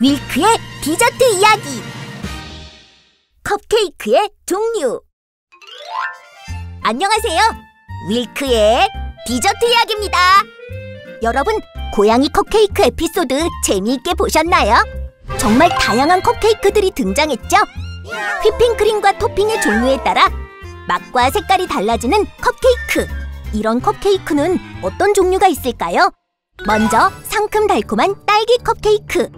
윌크의 디저트 이야기. 컵케이크의 종류. 안녕하세요. 윌크의 디저트 이야기입니다. 여러분, 고양이 컵케이크 에피소드 재미있게 보셨나요? 정말 다양한 컵케이크들이 등장했죠? 휘핑크림과 토핑의 종류에 따라 맛과 색깔이 달라지는 컵케이크. 이런 컵케이크는 어떤 종류가 있을까요? 먼저 상큼달콤한 딸기 컵케이크.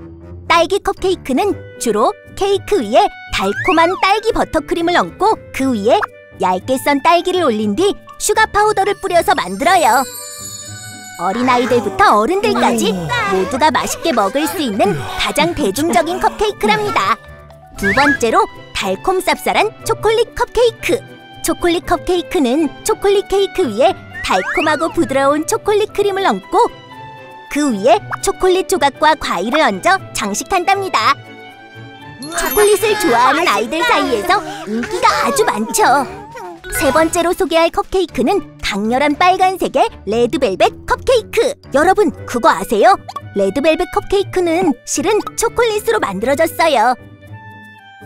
딸기 컵케이크는 주로 케이크 위에 달콤한 딸기 버터크림을 얹고 그 위에 얇게 썬 딸기를 올린 뒤 슈가 파우더를 뿌려서 만들어요. 어린아이들부터 어른들까지 모두가 맛있게 먹을 수 있는 가장 대중적인 컵케이크랍니다. 두 번째로 달콤 쌉쌀한 초콜릿 컵케이크. 초콜릿 컵케이크는 초콜릿 케이크 위에 달콤하고 부드러운 초콜릿 크림을 얹고 그 위에 초콜릿 조각과 과일을 얹어 장식한답니다. 초콜릿을 좋아하는 아이들 사이에서 인기가 아주 많죠. 세 번째로 소개할 컵케이크는 강렬한 빨간색의 레드벨벳 컵케이크. 여러분, 그거 아세요? 레드벨벳 컵케이크는 실은 초콜릿으로 만들어졌어요.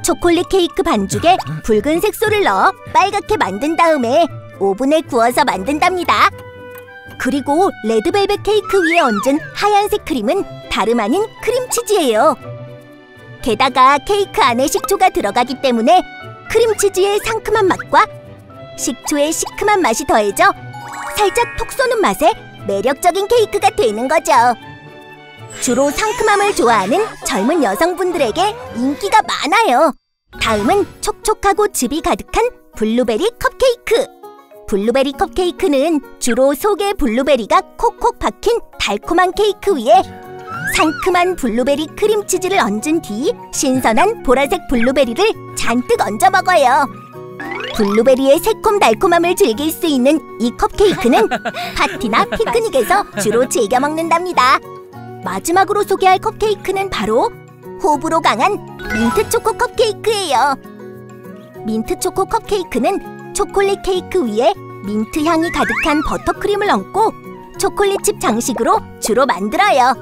초콜릿 케이크 반죽에 붉은 색소를 넣어 빨갛게 만든 다음에 오븐에 구워서 만든답니다. 그리고 레드벨벳 케이크 위에 얹은 하얀색 크림은 다름 아닌 크림치즈예요. 게다가 케이크 안에 식초가 들어가기 때문에 크림치즈의 상큼한 맛과 식초의 시큼한 맛이 더해져 살짝 톡 쏘는 맛에 매력적인 케이크가 되는 거죠. 주로 상큼함을 좋아하는 젊은 여성분들에게 인기가 많아요. 다음은 촉촉하고 즙이 가득한 블루베리 컵케이크. 블루베리 컵케이크는 주로 속에 블루베리가 콕콕 박힌 달콤한 케이크 위에 상큼한 블루베리 크림치즈를 얹은 뒤 신선한 보라색 블루베리를 잔뜩 얹어 먹어요. 블루베리의 새콤달콤함을 즐길 수 있는 이 컵케이크는 파티나 피크닉에서 주로 즐겨 먹는답니다. 마지막으로 소개할 컵케이크는 바로 호불호 강한 민트 초코 컵케이크예요. 민트 초코 컵케이크는 초콜릿 케이크 위에 민트 향이 가득한 버터크림을 얹고 초콜릿칩 장식으로 주로 만들어요.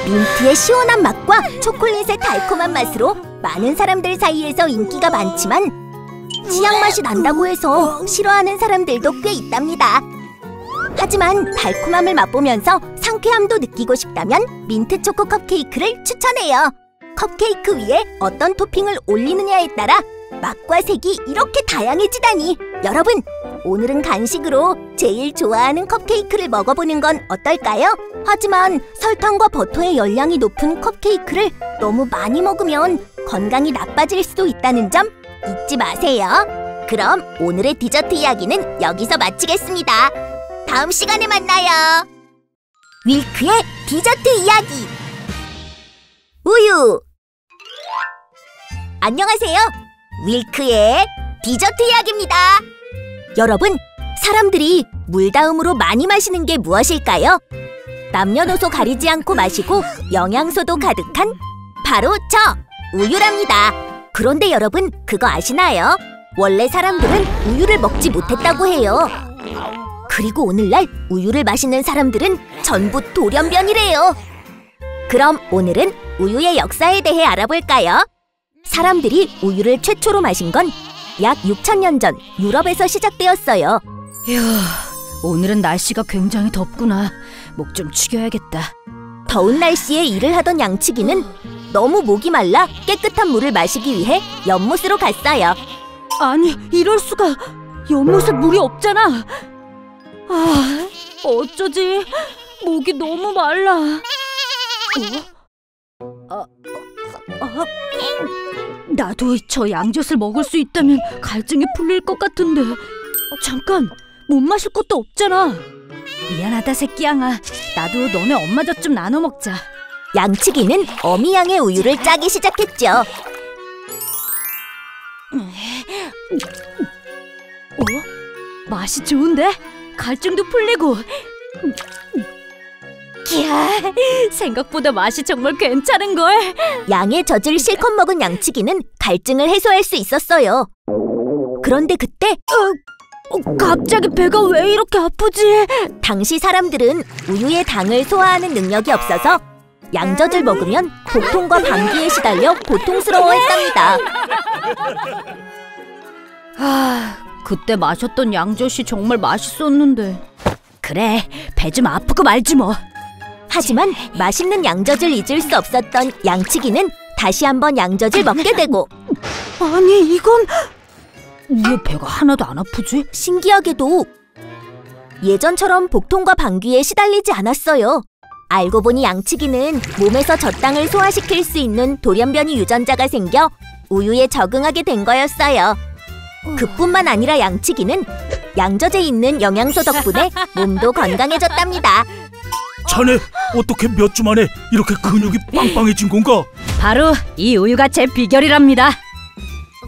민트의 시원한 맛과 초콜릿의 달콤한 맛으로 많은 사람들 사이에서 인기가 많지만 치약 맛이 난다고 해서 싫어하는 사람들도 꽤 있답니다. 하지만 달콤함을 맛보면서 상쾌함도 느끼고 싶다면 민트 초코 컵케이크를 추천해요. 컵케이크 위에 어떤 토핑을 올리느냐에 따라 맛과 색이 이렇게 다양해지다니. 여러분, 오늘은 간식으로 제일 좋아하는 컵케이크를 먹어보는 건 어떨까요? 하지만 설탕과 버터의 열량이 높은 컵케이크를 너무 많이 먹으면 건강이 나빠질 수도 있다는 점 잊지 마세요. 그럼 오늘의 디저트 이야기는 여기서 마치겠습니다. 다음 시간에 만나요. 윌크의 디저트 이야기. 우유. 안녕하세요. 윌크의 디저트 이야기입니다. 여러분, 사람들이 물다음으로 많이 마시는 게 무엇일까요? 남녀노소 가리지 않고 마시고 영양소도 가득한 바로 저 우유랍니다. 그런데 여러분, 그거 아시나요? 원래 사람들은 우유를 먹지 못했다고 해요. 그리고 오늘날 우유를 마시는 사람들은 전부 돌연변이래요. 그럼 오늘은 우유의 역사에 대해 알아볼까요? 사람들이 우유를 최초로 마신 건 약 6,000년 전 유럽에서 시작되었어요. 이야, 오늘은 날씨가 굉장히 덥구나. 목 좀 축여야겠다. 더운 날씨에 일을 하던 양치기는 너무 목이 말라 깨끗한 물을 마시기 위해 연못으로 갔어요. 아니, 이럴 수가. 연못에 물이 없잖아. 아, 어쩌지? 목이 너무 말라. 나도 저 양젓을 먹을 수 있다면 갈증이 풀릴 것 같은데. 잠깐, 못 마실 것도 없잖아. 미안하다, 새끼양아. 나도 너네 엄마 젖 좀 나눠 먹자. 양치기는 어미양의 우유를 짜기 시작했죠. 맛이 좋은데? 갈증도 풀리고. 이야, 생각보다 맛이 정말 괜찮은걸. 양의 젖을 실컷 먹은 양치기는 갈증을 해소할 수 있었어요. 그런데 그때 갑자기 배가 왜 이렇게 아프지? 당시 사람들은 우유의 당을 소화하는 능력이 없어서 양젖을 먹으면 복통과 방귀에 시달려 고통스러워했답니다. 그때 마셨던 양젖이 정말 맛있었는데. 그래, 배 좀 아프고 말지 뭐. 하지만 맛있는 양젖을 잊을 수 없었던 양치기는 다시 한번 양젖을 먹게 되고, 아니, 이건 왜 배가 하나도 안 아프지? 신기하게도 예전처럼 복통과 방귀에 시달리지 않았어요. 알고 보니 양치기는 몸에서 젖당을 소화시킬 수 있는 돌연변이 유전자가 생겨 우유에 적응하게 된 거였어요. 그뿐만 아니라 양치기는 양젖에 있는 영양소 덕분에 몸도 건강해졌답니다. 자네 어떻게 몇 주 만에 이렇게 근육이 빵빵해진 건가? 바로 이 우유가 제 비결이랍니다.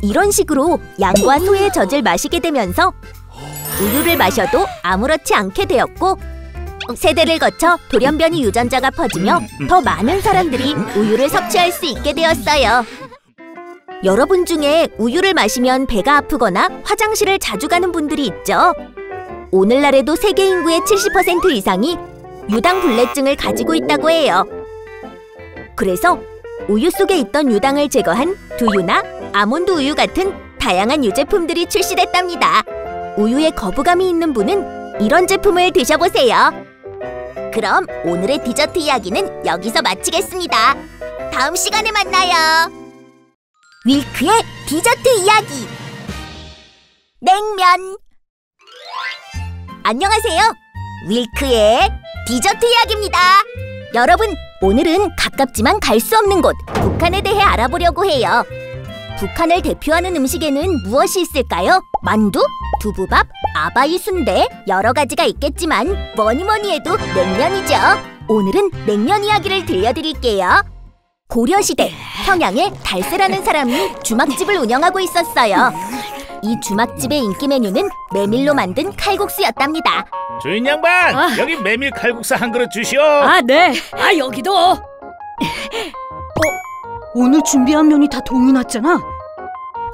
이런 식으로 양과 소의 젖을 마시게 되면서 우유를 마셔도 아무렇지 않게 되었고, 세대를 거쳐 돌연변이 유전자가 퍼지며 더 많은 사람들이 우유를 섭취할 수 있게 되었어요. 여러분 중에 우유를 마시면 배가 아프거나 화장실을 자주 가는 분들이 있죠. 오늘날에도 세계 인구의 70% 이상이 유당불내증을 가지고 있다고 해요. 그래서 우유 속에 있던 유당을 제거한 두유나 아몬드 우유 같은 다양한 유제품들이 출시됐답니다. 우유에 거부감이 있는 분은 이런 제품을 드셔보세요. 그럼 오늘의 디저트 이야기는 여기서 마치겠습니다. 다음 시간에 만나요. 윌크의 디저트 이야기. 냉면. 안녕하세요. 윌크의 디저트 이야기입니다. 여러분, 오늘은 가깝지만 갈 수 없는 곳 북한에 대해 알아보려고 해요. 북한을 대표하는 음식에는 무엇이 있을까요? 만두, 두부밥, 아바이 순대, 여러 가지가 있겠지만 뭐니 해도 냉면이죠. 오늘은 냉면 이야기를 들려드릴게요. 고려시대 평양에 달새라는 사람이 주막집을 운영하고 있었어요. 이 주막집의 인기 메뉴는 메밀로 만든 칼국수였답니다. 주인 양반, 여기 메밀 칼국수 한 그릇 주시오. 네. 여기도. 오늘 준비한 면이 다 동이 났잖아.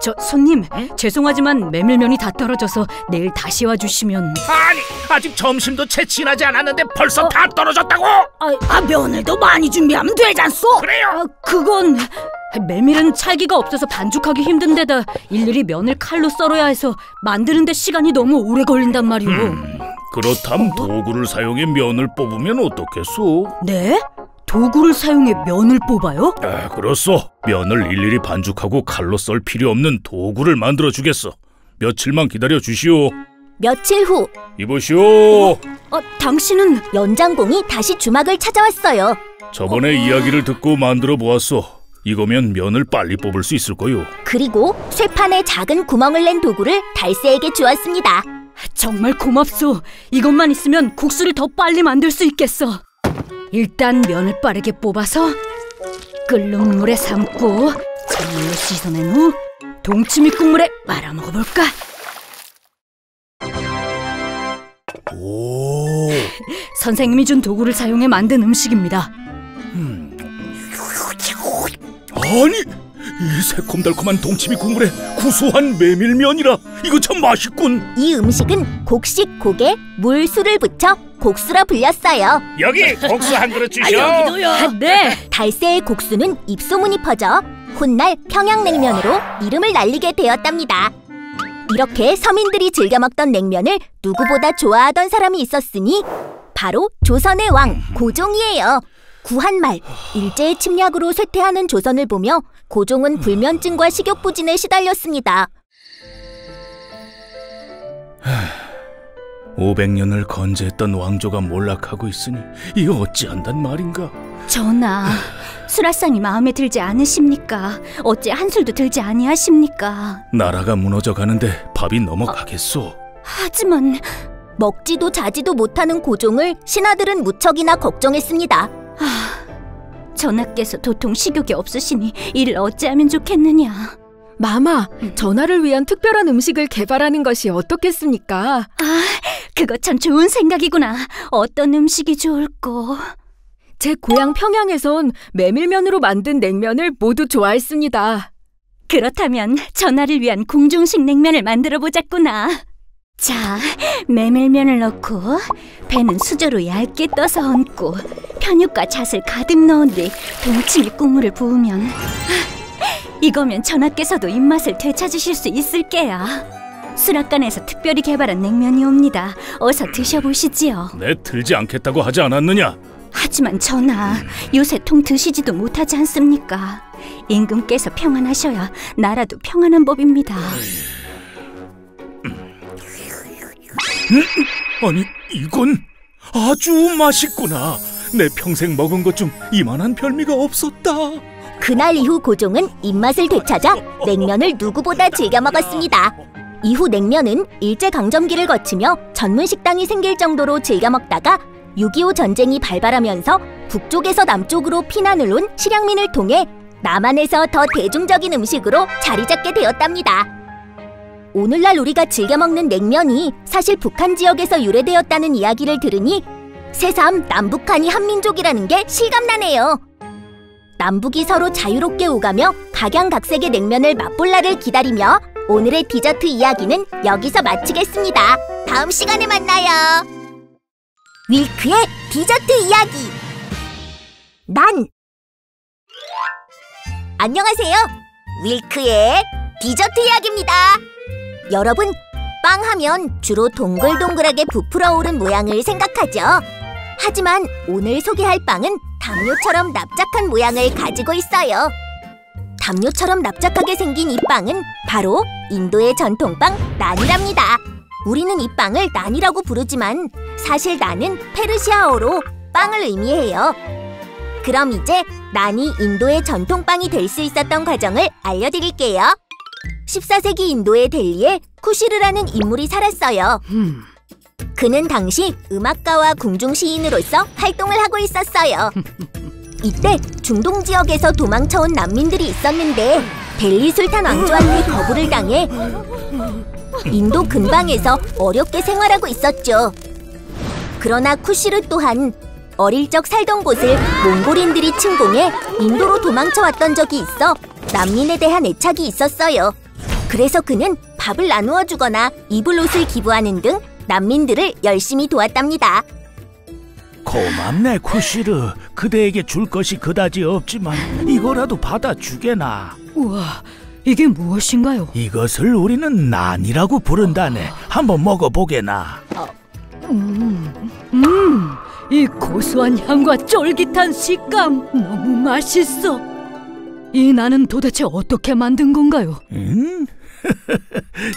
저 손님, 죄송하지만 메밀면이 다 떨어져서 내일 다시 와주시면. 아니, 아직 점심도 채 지나지 않았는데 벌써 다 떨어졌다고? 면을 더 많이 준비하면 되잖소. 그래요? 그건 메밀은 찰기가 없어서 반죽하기 힘든 데다 일일이 면을 칼로 썰어야 해서 만드는 데 시간이 너무 오래 걸린단 말이오. 그렇다면 도구를 사용해 면을 뽑으면 어떻겠소? 네? 도구를 사용해 면을 뽑아요? 그렇소. 면을 일일이 반죽하고 칼로 썰 필요 없는 도구를 만들어 주겠어. 며칠만 기다려 주시오. 며칠 후. 이보시오. 당신은? 연장공이 다시 주막을 찾아왔어요. 저번에 이야기를 듣고 만들어 보았소. 이거면 면을 빨리 뽑을 수 있을 거요. 그리고 쇠판에 작은 구멍을 낸 도구를 달새에게 주었습니다. 정말 고맙소. 이것만 있으면 국수를 더 빨리 만들 수 있겠어. 일단 면을 빠르게 뽑아서 끓는 물에 삶고 찬물로 씻어낸 후 동치미 국물에 말아 먹어볼까? 오. 선생님이 준 도구를 사용해 만든 음식입니다. 아니, 이 새콤달콤한 동치미 국물에 구수한 메밀면이라 이거 참 맛있군. 이 음식은 곡식 곡에 물, 술을 붙여 곡수라 불렸어요. 여기 곡수 한 그릇 주시오. 여기도요. 네. 달새의 곡수는 입소문이 퍼져 훗날 평양냉면으로 이름을 날리게 되었답니다. 이렇게 서민들이 즐겨 먹던 냉면을 누구보다 좋아하던 사람이 있었으니 바로 조선의 왕 고종이에요. 구한말, 일제의 침략으로 쇠퇴하는 조선을 보며 고종은 불면증과 식욕부진에 시달렸습니다. 500년을 건재했던 왕조가 몰락하고 있으니 이거 어찌한단 말인가? 전하, 수라상이 마음에 들지 않으십니까? 어째 한술도 들지 아니하십니까? 나라가 무너져 가는데 밥이 넘어가겠소? 하지만 먹지도 자지도 못하는 고종을 신하들은 무척이나 걱정했습니다. 전하께서 도통 식욕이 없으시니 이를 어찌하면 좋겠느냐? 마마, 전하를 위한 특별한 음식을 개발하는 것이 어떻겠습니까? 그거 참 좋은 생각이구나. 어떤 음식이 좋을꼬? 제 고향 평양에선 메밀면으로 만든 냉면을 모두 좋아했습니다. 그렇다면 전하를 위한 궁중식 냉면을 만들어 보자꾸나. 자, 메밀면을 넣고 배는 수저로 얇게 떠서 얹고 편육과 잣을 가득 넣은 뒤 동치미 국물을 부으면 이거면 전하께서도 입맛을 되찾으실 수 있을 게야. 수락관에서 특별히 개발한 냉면이 옵니다. 어서 드셔보시지요. 내 들지 않겠다고 하지 않았느냐? 하지만 전하, 요새 통 드시지도 못하지 않습니까? 임금께서 평안하셔야 나라도 평안한 법입니다. 아니, 이건 아주 맛있구나. 내 평생 먹은 것 중 이만한 별미가 없었다. 그날 이후 고종은 입맛을 되찾아 냉면을 누구보다 즐겨 먹었습니다. 이후 냉면은 일제강점기를 거치며 전문 식당이 생길 정도로 즐겨 먹다가 6.25 전쟁이 발발하면서 북쪽에서 남쪽으로 피난을 온 실향민을 통해 남한에서 더 대중적인 음식으로 자리 잡게 되었답니다. 오늘날 우리가 즐겨 먹는 냉면이 사실 북한 지역에서 유래되었다는 이야기를 들으니 새삼 남북한이 한민족이라는 게 실감나네요. 남북이 서로 자유롭게 오가며 각양각색의 냉면을 맛볼 날을 기다리며 오늘의 디저트 이야기는 여기서 마치겠습니다. 다음 시간에 만나요. 윌크의 디저트 이야기. 안녕하세요. 윌크의 디저트 이야기입니다. 여러분, 빵 하면 주로 동글동글하게 부풀어 오른 모양을 생각하죠. 하지만 오늘 소개할 빵은 담요처럼 납작한 모양을 가지고 있어요. 담요처럼 납작하게 생긴 이 빵은 바로 인도의 전통빵 난이랍니다. 우리는 이 빵을 난이라고 부르지만 사실 난은 페르시아어로 빵을 의미해요. 그럼 이제 난이 인도의 전통빵이 될 수 있었던 과정을 알려드릴게요. 14세기 인도의 델리에 쿠시르라는 인물이 살았어요. 그는 당시 음악가와 궁중 시인으로서 활동을 하고 있었어요. 이때 중동 지역에서 도망쳐온 난민들이 있었는데 델리 술탄 왕조한테 거부를 당해 인도 근방에서 어렵게 생활하고 있었죠. 그러나 쿠시르 또한 어릴 적 살던 곳을 몽골인들이 침공해 인도로 도망쳐왔던 적이 있어 난민에 대한 애착이 있었어요. 그래서 그는 밥을 나누어 주거나 입을 옷을 기부하는 등 난민들을 열심히 도왔답니다. 고맙네, 쿠시르. 그대에게 줄 것이 그다지 없지만 이거라도 받아주게나. 우와, 이게 무엇인가요? 이것을 우리는 난이라고 부른다네. 한번 먹어보게나. 이 고소한 향과 쫄깃한 식감 너무 맛있어. 이 난은 도대체 어떻게 만든 건가요?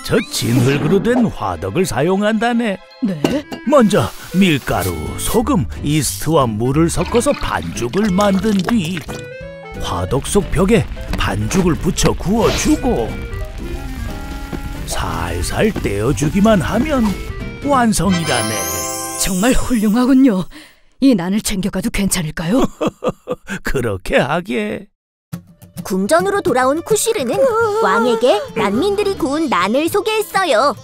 저 진흙으로 된 화덕을 사용한다네. 네? 먼저 밀가루, 소금, 이스트와 물을 섞어서 반죽을 만든 뒤 화덕 속 벽에 반죽을 붙여 구워주고 살살 떼어주기만 하면 완성이라네. 정말 훌륭하군요. 이 난을 챙겨가도 괜찮을까요? 그렇게 하게. 궁전으로 돌아온 쿠시르는 왕에게 난민들이 구운 난을 소개했어요.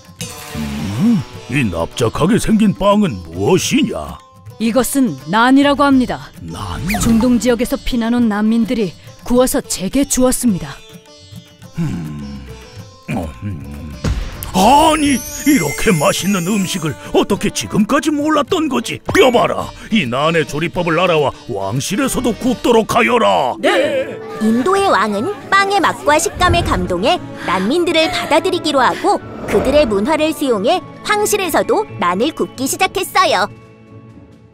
이 납작하게 생긴 빵은 무엇이냐? 이것은 난이라고 합니다. 난? 중동 지역에서 피난 온 난민들이 구워서 제게 주었습니다. 아니, 이렇게 맛있는 음식을 어떻게 지금까지 몰랐던 거지? 여봐라, 이 난의 조리법을 알아와 왕실에서도 굽도록 하여라. 네! 인도의 왕은 빵의 맛과 식감에 감동해 난민들을 받아들이기로 하고 그들의 문화를 수용해 황실에서도 난을 굽기 시작했어요.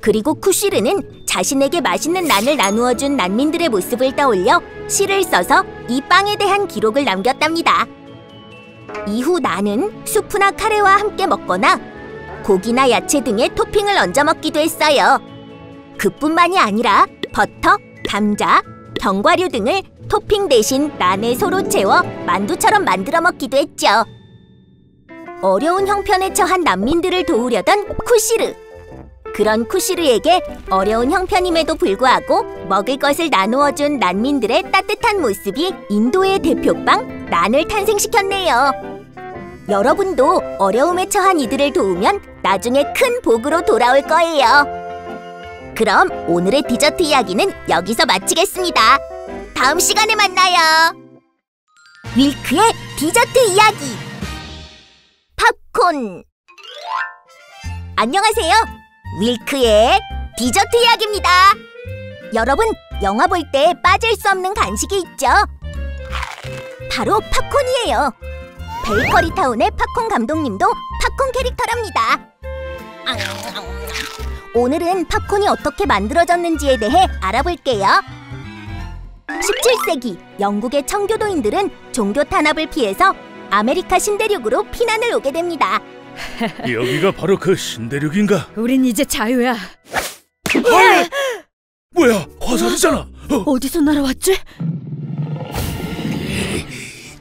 그리고 쿠시르는 자신에게 맛있는 난을 나누어준 난민들의 모습을 떠올려 시를 써서 이 빵에 대한 기록을 남겼답니다. 이후 난은 수프나 카레와 함께 먹거나 고기나 야채 등의 토핑을 얹어 먹기도 했어요. 그뿐만이 아니라 버터, 감자, 견과류 등을 토핑 대신 난에 서로 채워 만두처럼 만들어 먹기도 했죠. 어려운 형편에 처한 난민들을 도우려던 쿠시르. 그런 쿠시르에게 어려운 형편임에도 불구하고 먹을 것을 나누어준 난민들의 따뜻한 모습이 인도의 대표빵 난을 탄생시켰네요. 여러분도 어려움에 처한 이들을 도우면 나중에 큰 복으로 돌아올 거예요. 그럼 오늘의 디저트 이야기는 여기서 마치겠습니다. 다음 시간에 만나요. 윌크의 디저트 이야기. 팝콘. 안녕하세요. 윌크의 디저트 이야기입니다. 여러분, 영화 볼 때 빠질 수 없는 간식이 있죠? 바로 팝콘이에요. 베이커리 타운의 팝콘 감독님도 팝콘 캐릭터랍니다. 오늘은 팝콘이 어떻게 만들어졌는지에 대해 알아볼게요. 17세기 영국의 청교도인들은 종교 탄압을 피해서 아메리카 신대륙으로 피난을 오게 됩니다. 여기가 바로 그 신대륙인가? 우린 이제 자유야. 뭐야, 화살이잖아. 어디서 날아왔지?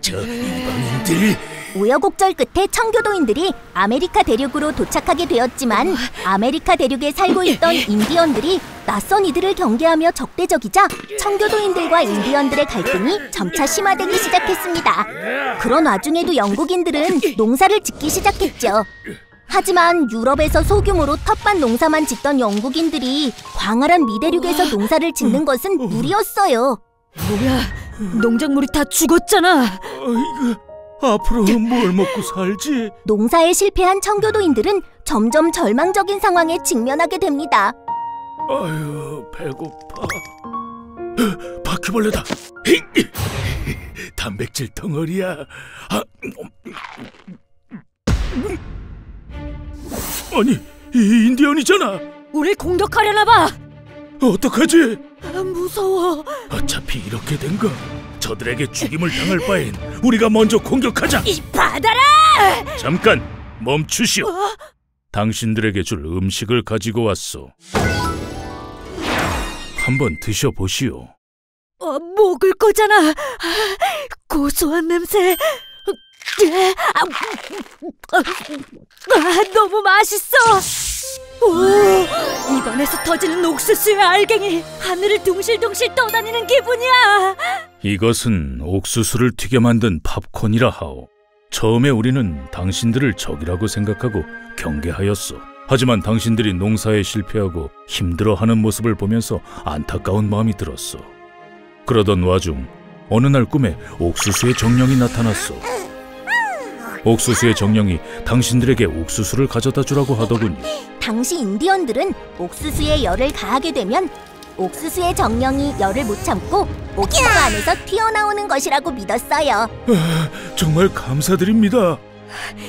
저 이방인들. 우여곡절 끝에 청교도인들이 아메리카 대륙으로 도착하게 되었지만 아메리카 대륙에 살고 있던 인디언들이 낯선 이들을 경계하며 적대적이자 청교도인들과 인디언들의 갈등이 점차 심화되기 시작했습니다. 그런 와중에도 영국인들은 농사를 짓기 시작했죠. 하지만 유럽에서 소규모로 텃밭 농사만 짓던 영국인들이 광활한 미대륙에서 농사를 짓는 것은 무리였어요. 뭐야, 농작물이 다 죽었잖아. 앞으로 뭘 먹고 살지? 농사에 실패한 청교도인들은 점점 절망적인 상황에 직면하게 됩니다. 아유, 배고파. 바퀴벌레다. 단백질 덩어리야. 아니, 이 인디언이잖아. 우릴 공격하려나 봐. 어떡하지? 무서워. 어차피 이렇게 된 거 저들에게 죽임을 당할 바엔 우리가 먼저 공격하자. 이 받아라! 잠깐 멈추시오. 당신들에게 줄 음식을 가지고 왔소. 한번 드셔보시오. 먹을 거잖아. 고소한 냄새. 너무 맛있어. 오, 입안에서 터지는 옥수수의 알갱이. 하늘을 둥실둥실 떠다니는 기분이야. 이것은 옥수수를 튀겨 만든 팝콘이라 하오. 처음에 우리는 당신들을 적이라고 생각하고 경계하였소. 하지만 당신들이 농사에 실패하고 힘들어하는 모습을 보면서 안타까운 마음이 들었소. 그러던 와중 어느 날 꿈에 옥수수의 정령이 나타났소. 옥수수의 정령이 당신들에게 옥수수를 가져다 주라고 하더군요. 당시 인디언들은 옥수수에 열을 가하게 되면 옥수수의 정령이 열을 못 참고 옥수수 안에서 튀어나오는 것이라고 믿었어요. 정말 감사드립니다.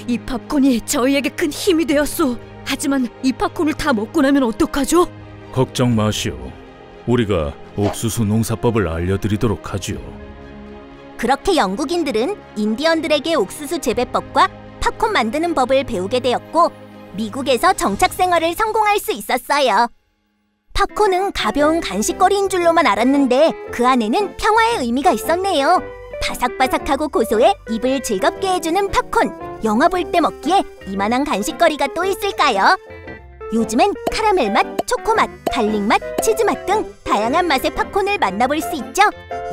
이 팝콘이 저희에게 큰 힘이 되었소. 하지만 이 팝콘을 다 먹고 나면 어떡하죠? 걱정 마시오. 우리가 옥수수 농사법을 알려드리도록 하지요. 그렇게 영국인들은 인디언들에게 옥수수 재배법과 팝콘 만드는 법을 배우게 되었고 미국에서 정착 생활을 성공할 수 있었어요. 팝콘은 가벼운 간식거리인 줄로만 알았는데 그 안에는 평화의 의미가 있었네요. 바삭바삭하고 고소해 입을 즐겁게 해주는 팝콘. 영화 볼 때 먹기에 이만한 간식거리가 또 있을까요? 요즘엔 카라멜 맛, 초코 맛, 갈릭 맛, 치즈 맛 등 다양한 맛의 팝콘을 만나볼 수 있죠.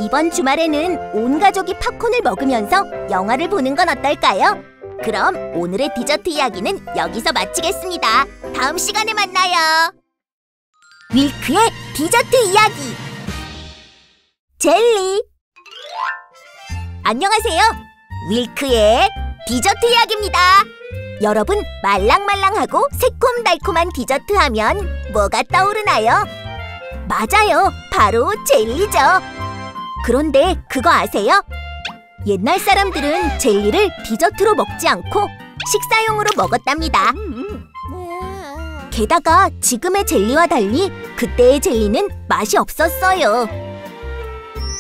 이번 주말에는 온 가족이 팝콘을 먹으면서 영화를 보는 건 어떨까요? 그럼 오늘의 디저트 이야기는 여기서 마치겠습니다. 다음 시간에 만나요. 윌크의 디저트 이야기. 젤리. 안녕하세요. 윌크의 디저트 이야기입니다. 여러분, 말랑말랑하고 새콤달콤한 디저트 하면 뭐가 떠오르나요? 맞아요, 바로 젤리죠. 그런데 그거 아세요? 옛날 사람들은 젤리를 디저트로 먹지 않고 식사용으로 먹었답니다. 게다가 지금의 젤리와 달리 그때의 젤리는 맛이 없었어요.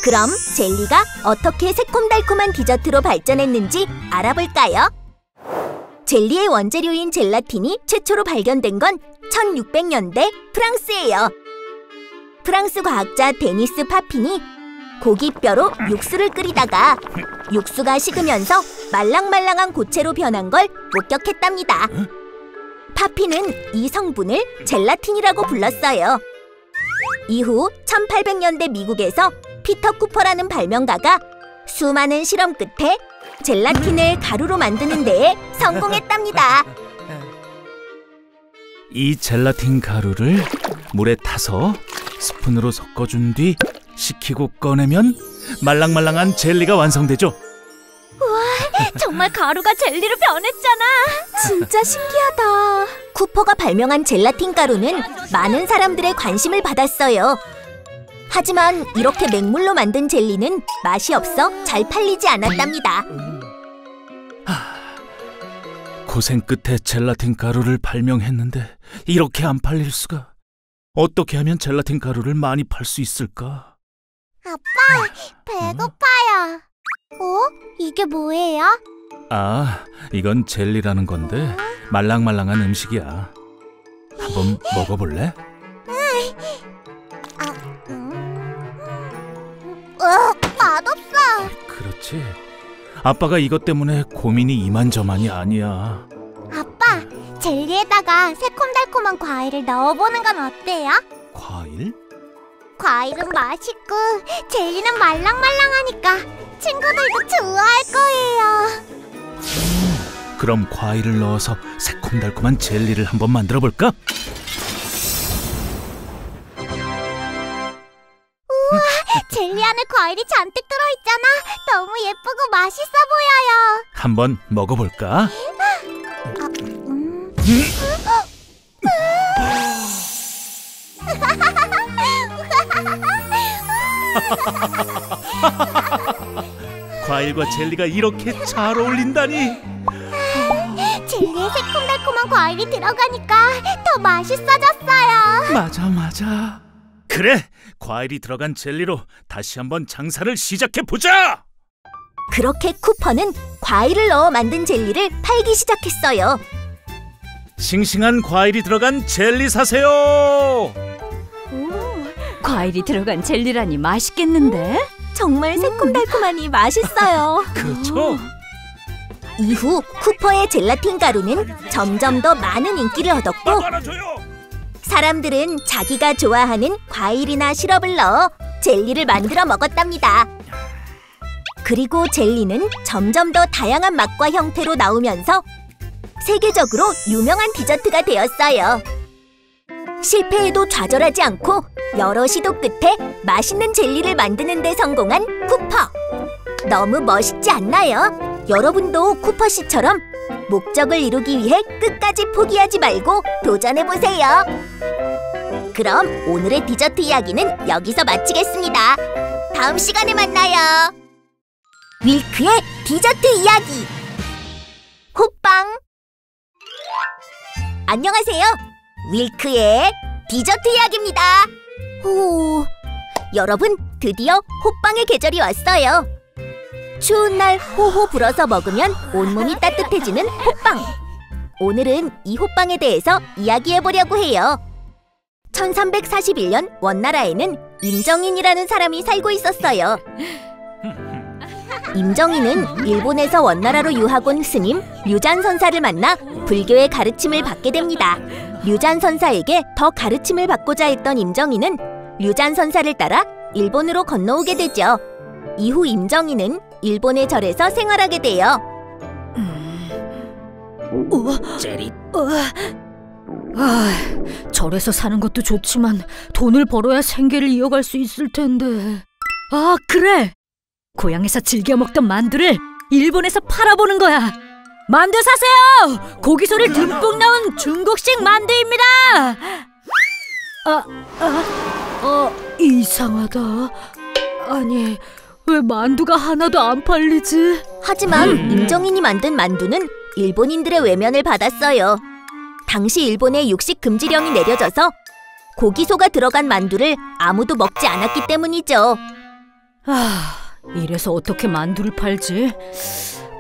그럼 젤리가 어떻게 새콤달콤한 디저트로 발전했는지 알아볼까요? 젤리의 원재료인 젤라틴이 최초로 발견된 건 1600년대 프랑스예요. 프랑스 과학자 데니스 파핀이 고기뼈로 육수를 끓이다가 육수가 식으면서 말랑말랑한 고체로 변한 걸 목격했답니다. 파핀은 이 성분을 젤라틴이라고 불렀어요. 이후 1800년대 미국에서 피터 쿠퍼라는 발명가가 수많은 실험 끝에 젤라틴을 가루로 만드는 데에 성공했답니다. 이 젤라틴 가루를 물에 타서 스푼으로 섞어준 뒤 식히고 꺼내면 말랑말랑한 젤리가 완성되죠. 정말 가루가 젤리로 변했잖아. 진짜 신기하다. 쿠퍼가 발명한 젤라틴 가루는 많은 사람들의 관심을 받았어요. 하지만 이렇게 맹물로 만든 젤리는 맛이 없어 잘 팔리지 않았답니다. 고생 끝에 젤라틴 가루를 발명했는데 이렇게 안 팔릴 수가. 어떻게 하면 젤라틴 가루를 많이 팔 수 있을까? 아빠, 배고파요. 이게 뭐예요? 아, 이건 젤리라는 건데 말랑말랑한 음식이야. 한번 먹어볼래? 맛없어. 그렇지. 아빠가 이것 때문에 고민이 이만저만이 아니야. 아빠, 젤리에다가 새콤달콤한 과일을 넣어보는 건 어때요? 과일? 과일은 맛있고 젤리는 말랑말랑하니까 친구들도 좋아할 거예요. 그럼 과일을 넣어서 새콤달콤한 젤리를 한번 만들어볼까? 우와, 젤리 안에 과일이 잔뜩 들어있잖아. 너무 예쁘고 맛있어 보여요. 한번 먹어볼까? 과일과 젤리가 이렇게 잘 어울린다니. 젤리에 새콤달콤한 과일이 들어가니까 더 맛있어졌어요. 맞아. 그래, 과일이 들어간 젤리로 다시 한번 장사를 시작해보자! 그렇게 쿠퍼는 과일을 넣어 만든 젤리를 팔기 시작했어요. 싱싱한 과일이 들어간 젤리 사세요! 과일이 들어간 젤리라니 맛있겠는데? 정말 새콤달콤하니 맛있어요. 그렇죠? 이후 쿠퍼의 젤라틴 가루는 점점 더 많은 인기를 얻었고, 사람들은 자기가 좋아하는 과일이나 시럽을 넣어 젤리를 만들어 먹었답니다. 그리고 젤리는 점점 더 다양한 맛과 형태로 나오면서 세계적으로 유명한 디저트가 되었어요. 실패에도 좌절하지 않고 여러 시도 끝에 맛있는 젤리를 만드는 데 성공한 쿠퍼. 너무 멋있지 않나요? 여러분도 쿠퍼 씨처럼 목적을 이루기 위해 끝까지 포기하지 말고 도전해보세요. 그럼 오늘의 디저트 이야기는 여기서 마치겠습니다. 다음 시간에 만나요. 윌크의 디저트 이야기. 호빵. 안녕하세요. 윌크의 디저트 이야기입니다. 오, 여러분, 드디어 호빵의 계절이 왔어요. 추운 날 호호 불어서 먹으면 온몸이 따뜻해지는 호빵. 오늘은 이 호빵에 대해서 이야기해보려고 해요. 1341년 원나라에는 임정인이라는 사람이 살고 있었어요. 임정인은 일본에서 원나라로 유학 온 스님 류잔선사를 만나 불교의 가르침을 받게 됩니다. 류잔선사에게 더 가르침을 받고자 했던 임정인은 류잔선사를 따라 일본으로 건너오게 되죠. 이후 임정인은 일본의 절에서 생활하게 돼요. 절에서 사는 것도 좋지만 돈을 벌어야 생계를 이어갈 수 있을 텐데. 아, 그래! 고향에서 즐겨 먹던 만두를 일본에서 팔아보는 거야. 만두 사세요! 고기소를 듬뿍 넣은 중국식 만두입니다! 이상하다. 아니, 왜 만두가 하나도 안 팔리지? 하지만 임정인이 만든 만두는 일본인들의 외면을 받았어요. 당시 일본에 육식 금지령이 내려져서 고기소가 들어간 만두를 아무도 먹지 않았기 때문이죠. 이래서 어떻게 만두를 팔지?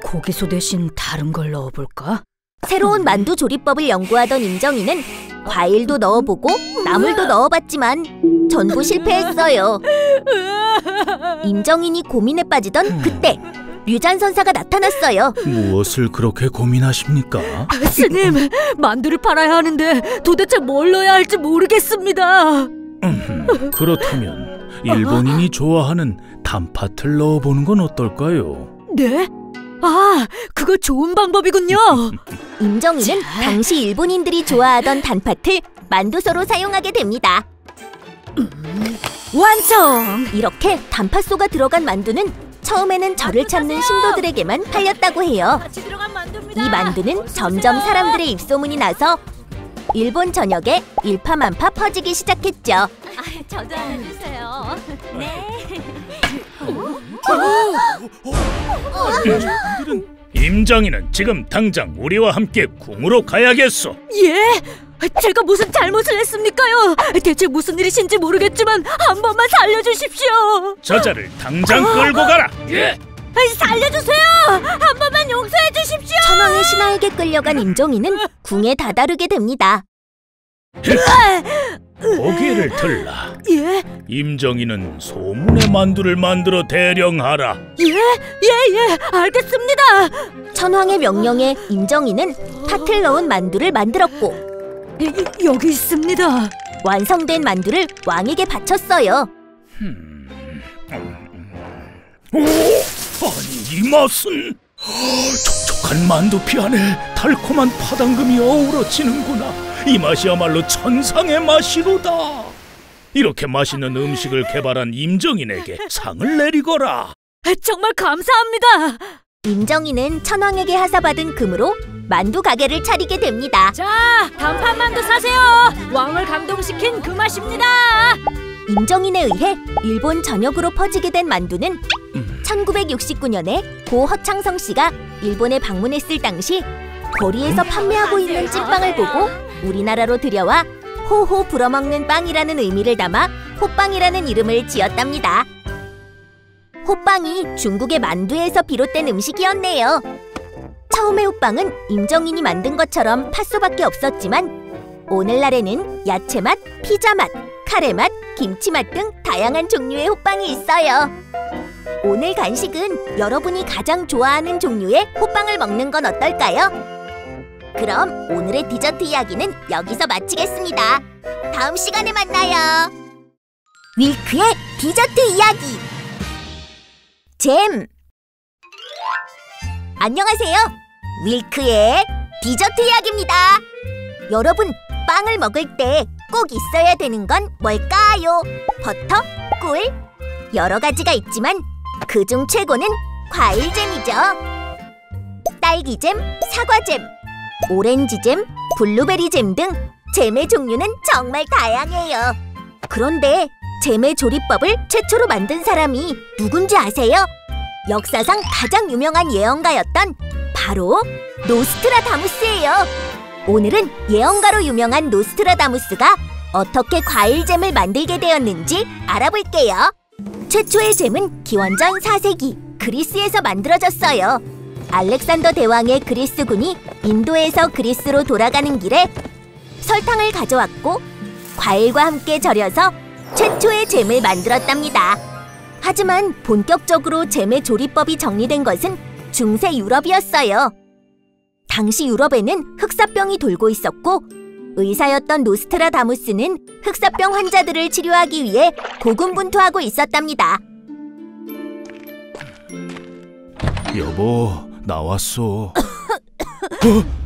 고기소 대신 다른 걸 넣어볼까? 새로운 만두 조리법을 연구하던 임정인은 과일도 넣어보고 나물도 넣어봤지만 전부 실패했어요. 임정인이 고민에 빠지던 그때 류잔선사가 나타났어요. 무엇을 그렇게 고민하십니까? 스님, 만두를 팔아야 하는데 도대체 뭘 넣어야 할지 모르겠습니다. 그렇다면 일본인이 좋아하는 단팥을 넣어보는 건 어떨까요? 네? 그거 좋은 방법이군요. 임정인은 당시 일본인들이 좋아하던 단팥을 만두소로 사용하게 됩니다. 완성! 이렇게 단팥소가 들어간 만두는 처음에는 절을 찾는 신도들에게만 팔렸다고 해요. 이 만두는 점점 사람들의 입소문이 나서 일본 전역에 일파만파 퍼지기 시작했죠. 저도 알려주세요. 네. 임정희는 지금 당장 우리와 함께 궁으로 가야겠소. 예? 제가 무슨 잘못을 했습니까요? 대체 무슨 일이신지 모르겠지만 한 번만 살려주십시오. 저자를 당장 끌고 가라. 예. 살려주세요. 한 번만 용서해 주십시오. 천황의 신하에게 끌려간 임정희는 궁에 다다르게 됩니다. 고개를 들라. 예? 임정희는 소문의 만두를 만들어 대령하라. 예, 알겠습니다. 천황의 명령에 임정희는 팥을 넣은 만두를 만들었고 여기 있습니다. 완성된 만두를 왕에게 바쳤어요. 아니 이 맛은 촉촉한 만두피 안에 달콤한 파당금이 어우러지는구나. 이 맛이야말로 천상의 맛이로다. 이렇게 맛있는 음식을 개발한 임정인에게 상을 내리거라. 정말 감사합니다. 임정희는 천황에게 하사받은 금으로 만두 가게를 차리게 됩니다. 자, 단팥 만두 사세요. 왕을 감동시킨 그 맛입니다. 임정인에 의해 일본 전역으로 퍼지게 된 만두는 1969년에 고 허창성 씨가 일본에 방문했을 당시 거리에서 판매하고 있는 찐빵을 보고 우리나라로 들여와 호호 불어먹는 빵이라는 의미를 담아 호빵이라는 이름을 지었답니다. 호빵이 중국의 만두에서 비롯된 음식이었네요. 처음에 호빵은 임정인이 만든 것처럼 팥소밖에 없었지만 오늘날에는 야채맛, 피자맛, 카레맛, 김치맛 등 다양한 종류의 호빵이 있어요. 오늘 간식은 여러분이 가장 좋아하는 종류의 호빵을 먹는 건 어떨까요? 그럼 오늘의 디저트 이야기는 여기서 마치겠습니다. 다음 시간에 만나요. 윌크의 디저트 이야기. 잼. 안녕하세요. 윌크의 디저트 이야기입니다. 여러분, 빵을 먹을 때 꼭 있어야 되는 건 뭘까요? 버터, 꿀, 여러 가지가 있지만 그중 최고는 과일잼이죠. 딸기잼, 사과잼, 오렌지잼, 블루베리잼 등 잼의 종류는 정말 다양해요. 그런데 잼의 조리법을 최초로 만든 사람이 누군지 아세요? 역사상 가장 유명한 예언가였던 바로 노스트라다무스예요. 오늘은 예언가로 유명한 노스트라다무스가 어떻게 과일잼을 만들게 되었는지 알아볼게요. 최초의 잼은 기원전 4세기 그리스에서 만들어졌어요. 알렉산더 대왕의 그리스군이 인도에서 그리스로 돌아가는 길에 설탕을 가져왔고 과일과 함께 절여서 최초의 잼을 만들었답니다. 하지만 본격적으로 잼의 조리법이 정리된 것은 중세 유럽이었어요. 당시 유럽에는 흑사병이 돌고 있었고 의사였던 노스트라다무스는 흑사병 환자들을 치료하기 위해 고군분투하고 있었답니다. 여보, 나왔어.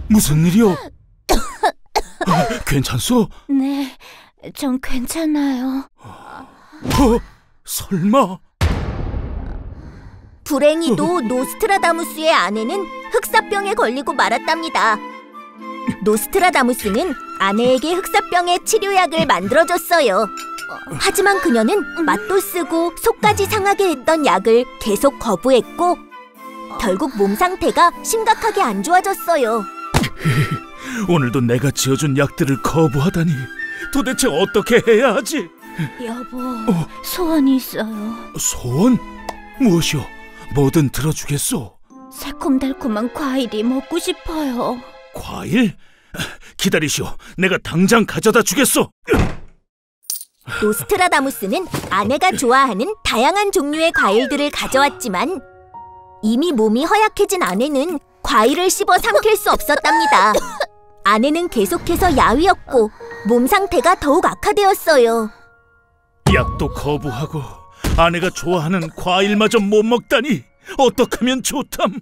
무슨 일이요? 괜찮소? 네, 전 괜찮아요. 설마? 불행히도 노스트라다무스의 아내는 흑사병에 걸리고 말았답니다. 노스트라다무스는 아내에게 흑사병의 치료약을 만들어줬어요. 하지만 그녀는 맛도 쓰고 속까지 상하게 했던 약을 계속 거부했고 결국 몸 상태가 심각하게 안 좋아졌어요. 오늘도 내가 지어준 약들을 거부하다니 도대체 어떻게 해야 하지? 여보, 소원이 있어요. 소원? 무엇이오? 뭐든 들어주겠소. 새콤달콤한 과일이 먹고 싶어요. 과일? 기다리시오. 내가 당장 가져다 주겠소. 노스트라다무스는 아내가 좋아하는 다양한 종류의 과일들을 가져왔지만 이미 몸이 허약해진 아내는 과일을 씹어 삼킬 수 없었답니다. 아내는 계속해서 야위었고 몸 상태가 더욱 악화되었어요. 약도 거부하고 아내가 좋아하는 과일마저 못 먹다니 어떡하면 좋담.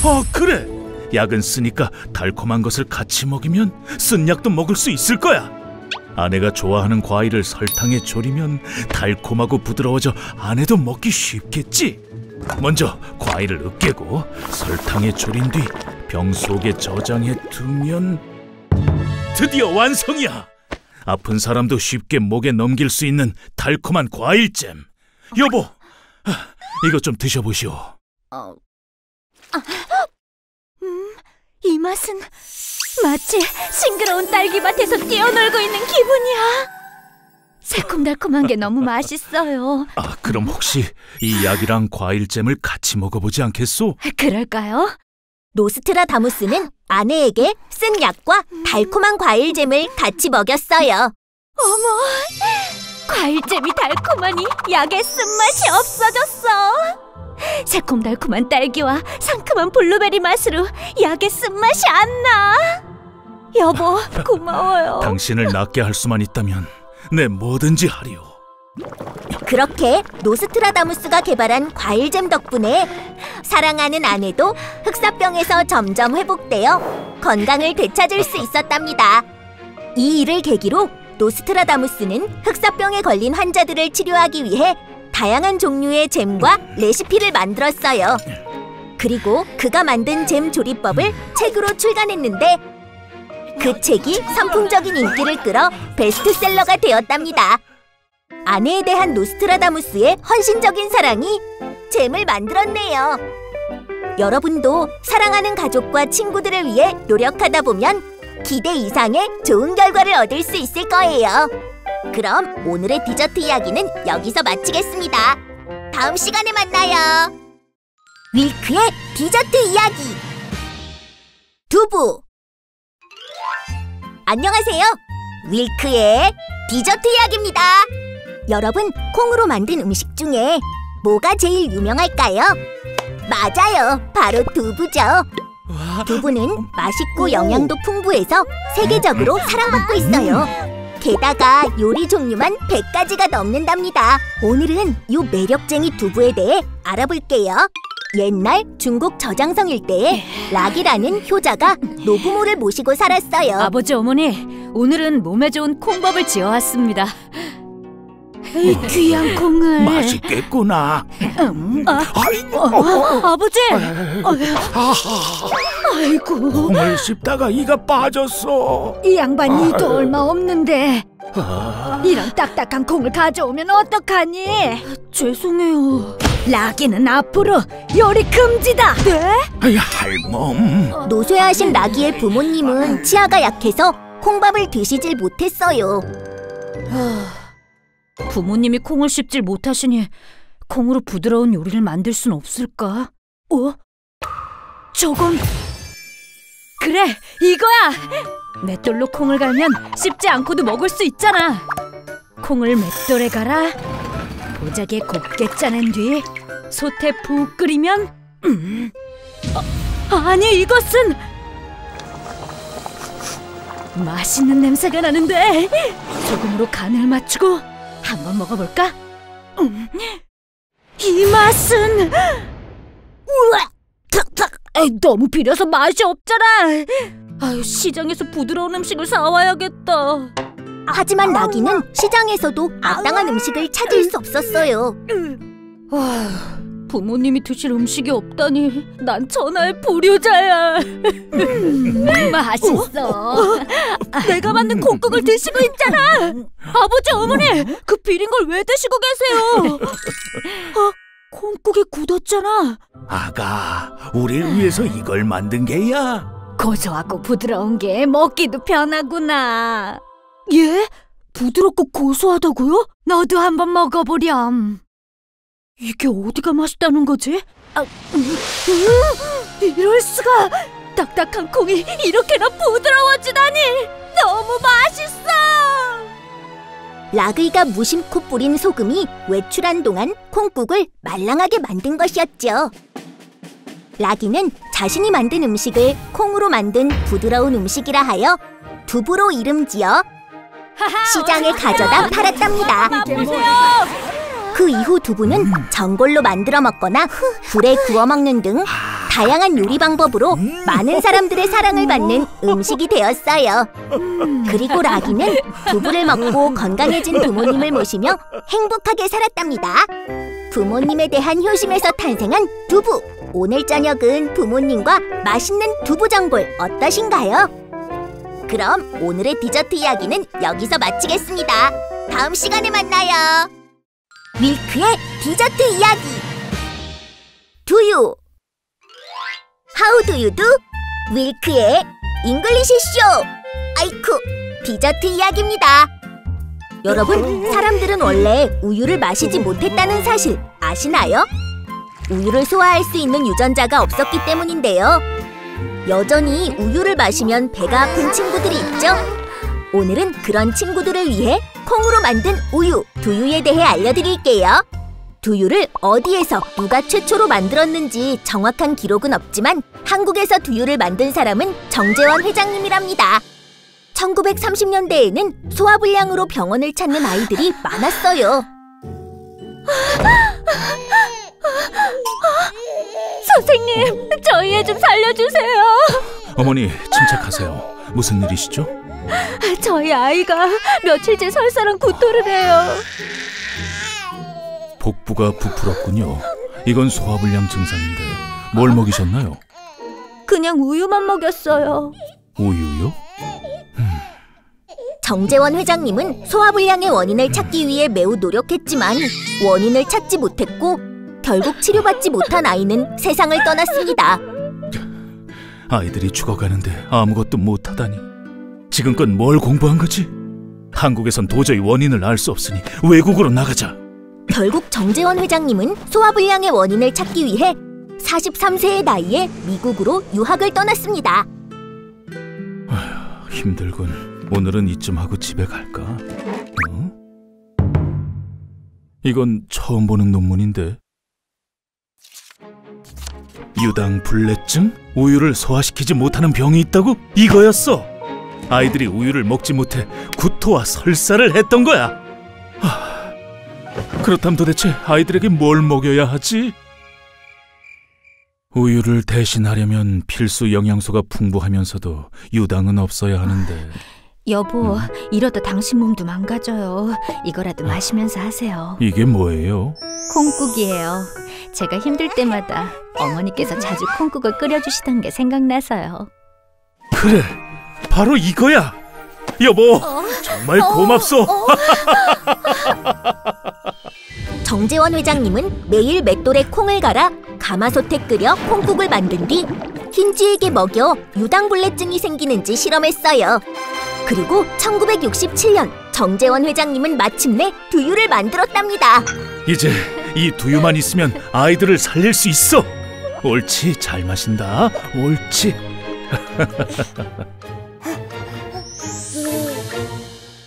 아, 그래. 약은 쓰니까 달콤한 것을 같이 먹이면 쓴 약도 먹을 수 있을 거야. 아내가 좋아하는 과일을 설탕에 졸이면 달콤하고 부드러워져 아내도 먹기 쉽겠지. 먼저 과일을 으깨고 설탕에 졸인 뒤 병 속에 저장해 두면 드디어 완성이야. 아픈 사람도 쉽게 목에 넘길 수 있는 달콤한 과일잼. 여보, 이것 좀 드셔보시오. 이 맛은 마치 싱그러운 딸기밭에서 뛰어놀고 있는 기분이야. 새콤달콤한 게 너무 맛있어요. 그럼 혹시 이 약이랑 과일잼을 같이 먹어보지 않겠소? 그럴까요? 노스트라다무스는 아내에게 쓴 약과 달콤한 과일잼을 같이 먹였어요. 어머, 과일잼이 달콤하니 약의 쓴맛이 없어졌어. 새콤달콤한 딸기와 상큼한 블루베리 맛으로 약의 쓴맛이 안 나. 여보, 고마워요. 당신을 낫게 할 수만 있다면 내 뭐든지 하리오. 그렇게 노스트라다무스가 개발한 과일잼 덕분에 사랑하는 아내도 흑사병에서 점점 회복되어 건강을 되찾을 수 있었답니다. 이 일을 계기로 노스트라다무스는 흑사병에 걸린 환자들을 치료하기 위해 다양한 종류의 잼과 레시피를 만들었어요. 그리고 그가 만든 잼 조리법을 책으로 출간했는데 그 책이 선풍적인 인기를 끌어 베스트셀러가 되었답니다. 아내에 대한 노스트라다무스의 헌신적인 사랑이 잼을 만들었네요. 여러분도 사랑하는 가족과 친구들을 위해 노력하다 보면 기대 이상의 좋은 결과를 얻을 수 있을 거예요. 그럼 오늘의 디저트 이야기는 여기서 마치겠습니다. 다음 시간에 만나요. 윌크의 디저트 이야기. 두부. 안녕하세요. 윌크의 디저트 이야기입니다. 여러분, 콩으로 만든 음식 중에 뭐가 제일 유명할까요? 맞아요. 바로 두부죠. 두부는 맛있고 영양도 풍부해서 세계적으로 사랑받고 있어요. 게다가 요리 종류만 100가지가 넘는답니다. 오늘은 이 매력쟁이 두부에 대해 알아볼게요. 옛날 중국 저장성 일대에 락이라는 효자가 노부모를 모시고 살았어요. 아버지, 어머니, 오늘은 몸에 좋은 콩밥을 지어왔습니다. 귀한 콩을. 맛있겠구나. 아버지! 아이고, 콩을 씹다가 이가 빠졌어. 이 양반 이도 얼마 없는데 이런 딱딱한 콩을 가져오면 어떡하니? 죄송해요. 라기는 앞으로 요리 금지다. 네? 할멈. 노쇠하신 라기의 부모님은 치아가 약해서 콩밥을 드시질 못했어요. 부모님이 콩을 씹질 못하시니 콩으로 부드러운 요리를 만들 순 없을까? 저건... 그래, 이거야! 맷돌로 콩을 갈면 씹지 않고도 먹을 수 있잖아. 콩을 맷돌에 갈아 도자기에 곱게 짜낸 뒤 솥에 푹 끓이면 아니, 이것은 맛있는 냄새가 나는데 소금으로 간을 맞추고 한번 먹어볼까? 이 맛은... 우와! 너무 비려서 맛이 없잖아. 시장에서 부드러운 음식을 사와야겠다. 하지만 라기는 시장에서도 마땅한 음식을 찾을 수 없었어요. 부모님이 드실 음식이 없다니 난 천하의 불효자야. 맛있어. 내가 만든 콩국을 드시고 있잖아. 아버지, 어머니, 그 비린 걸 왜 드시고 계세요? 콩국이 굳었잖아. 아가, 우리를 위해서 이걸 만든 게야. 고소하고 부드러운 게 먹기도 편하구나. 예? 부드럽고 고소하다고요? 너도 한번 먹어보렴. 이게 어디가 맛있다는 거지? 이럴 수가! 딱딱한 콩이 이렇게나 부드러워지다니! 너무 맛있어! 라그이가 무심코 뿌린 소금이 외출한 동안 콩국을 말랑하게 만든 것이었죠. 라기는 자신이 만든 음식을 콩으로 만든 부드러운 음식이라 하여 두부로 이름지어 시장에 가져다 팔았답니다. 그 이후 두부는 전골로 만들어 먹거나 불에 구워 먹는 등 다양한 요리 방법으로 많은 사람들의 사랑을 받는 음식이 되었어요. 그리고 라기는 두부를 먹고 건강해진 부모님을 모시며 행복하게 살았답니다. 부모님에 대한 효심에서 탄생한 두부. 오늘 저녁은 부모님과 맛있는 두부 전골 어떠신가요? 그럼 오늘의 디저트 이야기는 여기서 마치겠습니다. 다음 시간에 만나요. 밀크의 디저트 이야기. Do you? How do you do? 밀크의 잉글리시 쇼. 아이쿠, 디저트 이야기입니다. 여러분, 사람들은 원래 우유를 마시지 못했다는 사실 아시나요? 우유를 소화할 수 있는 유전자가 없었기 때문인데요. 여전히 우유를 마시면 배가 아픈 친구들이 있죠? 오늘은 그런 친구들을 위해 콩으로 만든 우유, 두유에 대해 알려드릴게요. 두유를 어디에서 누가 최초로 만들었는지 정확한 기록은 없지만 한국에서 두유를 만든 사람은 정재원 회장님이랍니다. 1930년대에는 소화불량으로 병원을 찾는 아이들이 많았어요. 선생님, 저희 애 좀 살려주세요. 어머니, 침착하세요. 무슨 일이시죠? 저희 아이가 며칠째 설사랑 구토를 해요. 복부가 부풀었군요. 이건 소화불량 증상인데 뭘 먹이셨나요? 그냥 우유만 먹였어요. 우유요? 정재원 회장님은 소화불량의 원인을 찾기 위해 매우 노력했지만 원인을 찾지 못했고 결국 치료받지 못한 아이는 세상을 떠났습니다. 아이들이 죽어가는데 아무것도 못하다니. 지금껏 뭘 공부한 거지? 한국에선 도저히 원인을 알 수 없으니 외국으로 나가자. 결국 정재원 회장님은 소화불량의 원인을 찾기 위해 43세의 나이에 미국으로 유학을 떠났습니다. 아휴, 힘들군. 오늘은 이쯤 하고 집에 갈까? 이건 처음 보는 논문인데. 유당불내증? 우유를 소화시키지 못하는 병이 있다고? 이거였어! 아이들이 우유를 먹지 못해 구토와 설사를 했던 거야. 그렇다면 도대체 아이들에게 뭘 먹여야 하지? 우유를 대신하려면 필수 영양소가 풍부하면서도 유당은 없어야 하는데. 여보, 이러다 당신 몸도 망가져요. 이거라도 마시면서 하세요. 이게 뭐예요? 콩국이에요. 제가 힘들 때마다 어머니께서 자주 콩국을 끓여주시던 게 생각나서요. 그래, 바로 이거야! 여보, 정말 고맙소! 정재원 회장님은 매일 맷돌에 콩을 갈아 가마솥에 끓여 콩국을 만든 뒤 흰쥐에게 먹여 유당불내증이 생기는지 실험했어요. 그리고 1967년 정재원 회장님은 마침내 두유를 만들었답니다. 이제 이 두유만 있으면 아이들을 살릴 수 있어! 옳지, 잘 마신다. 옳지.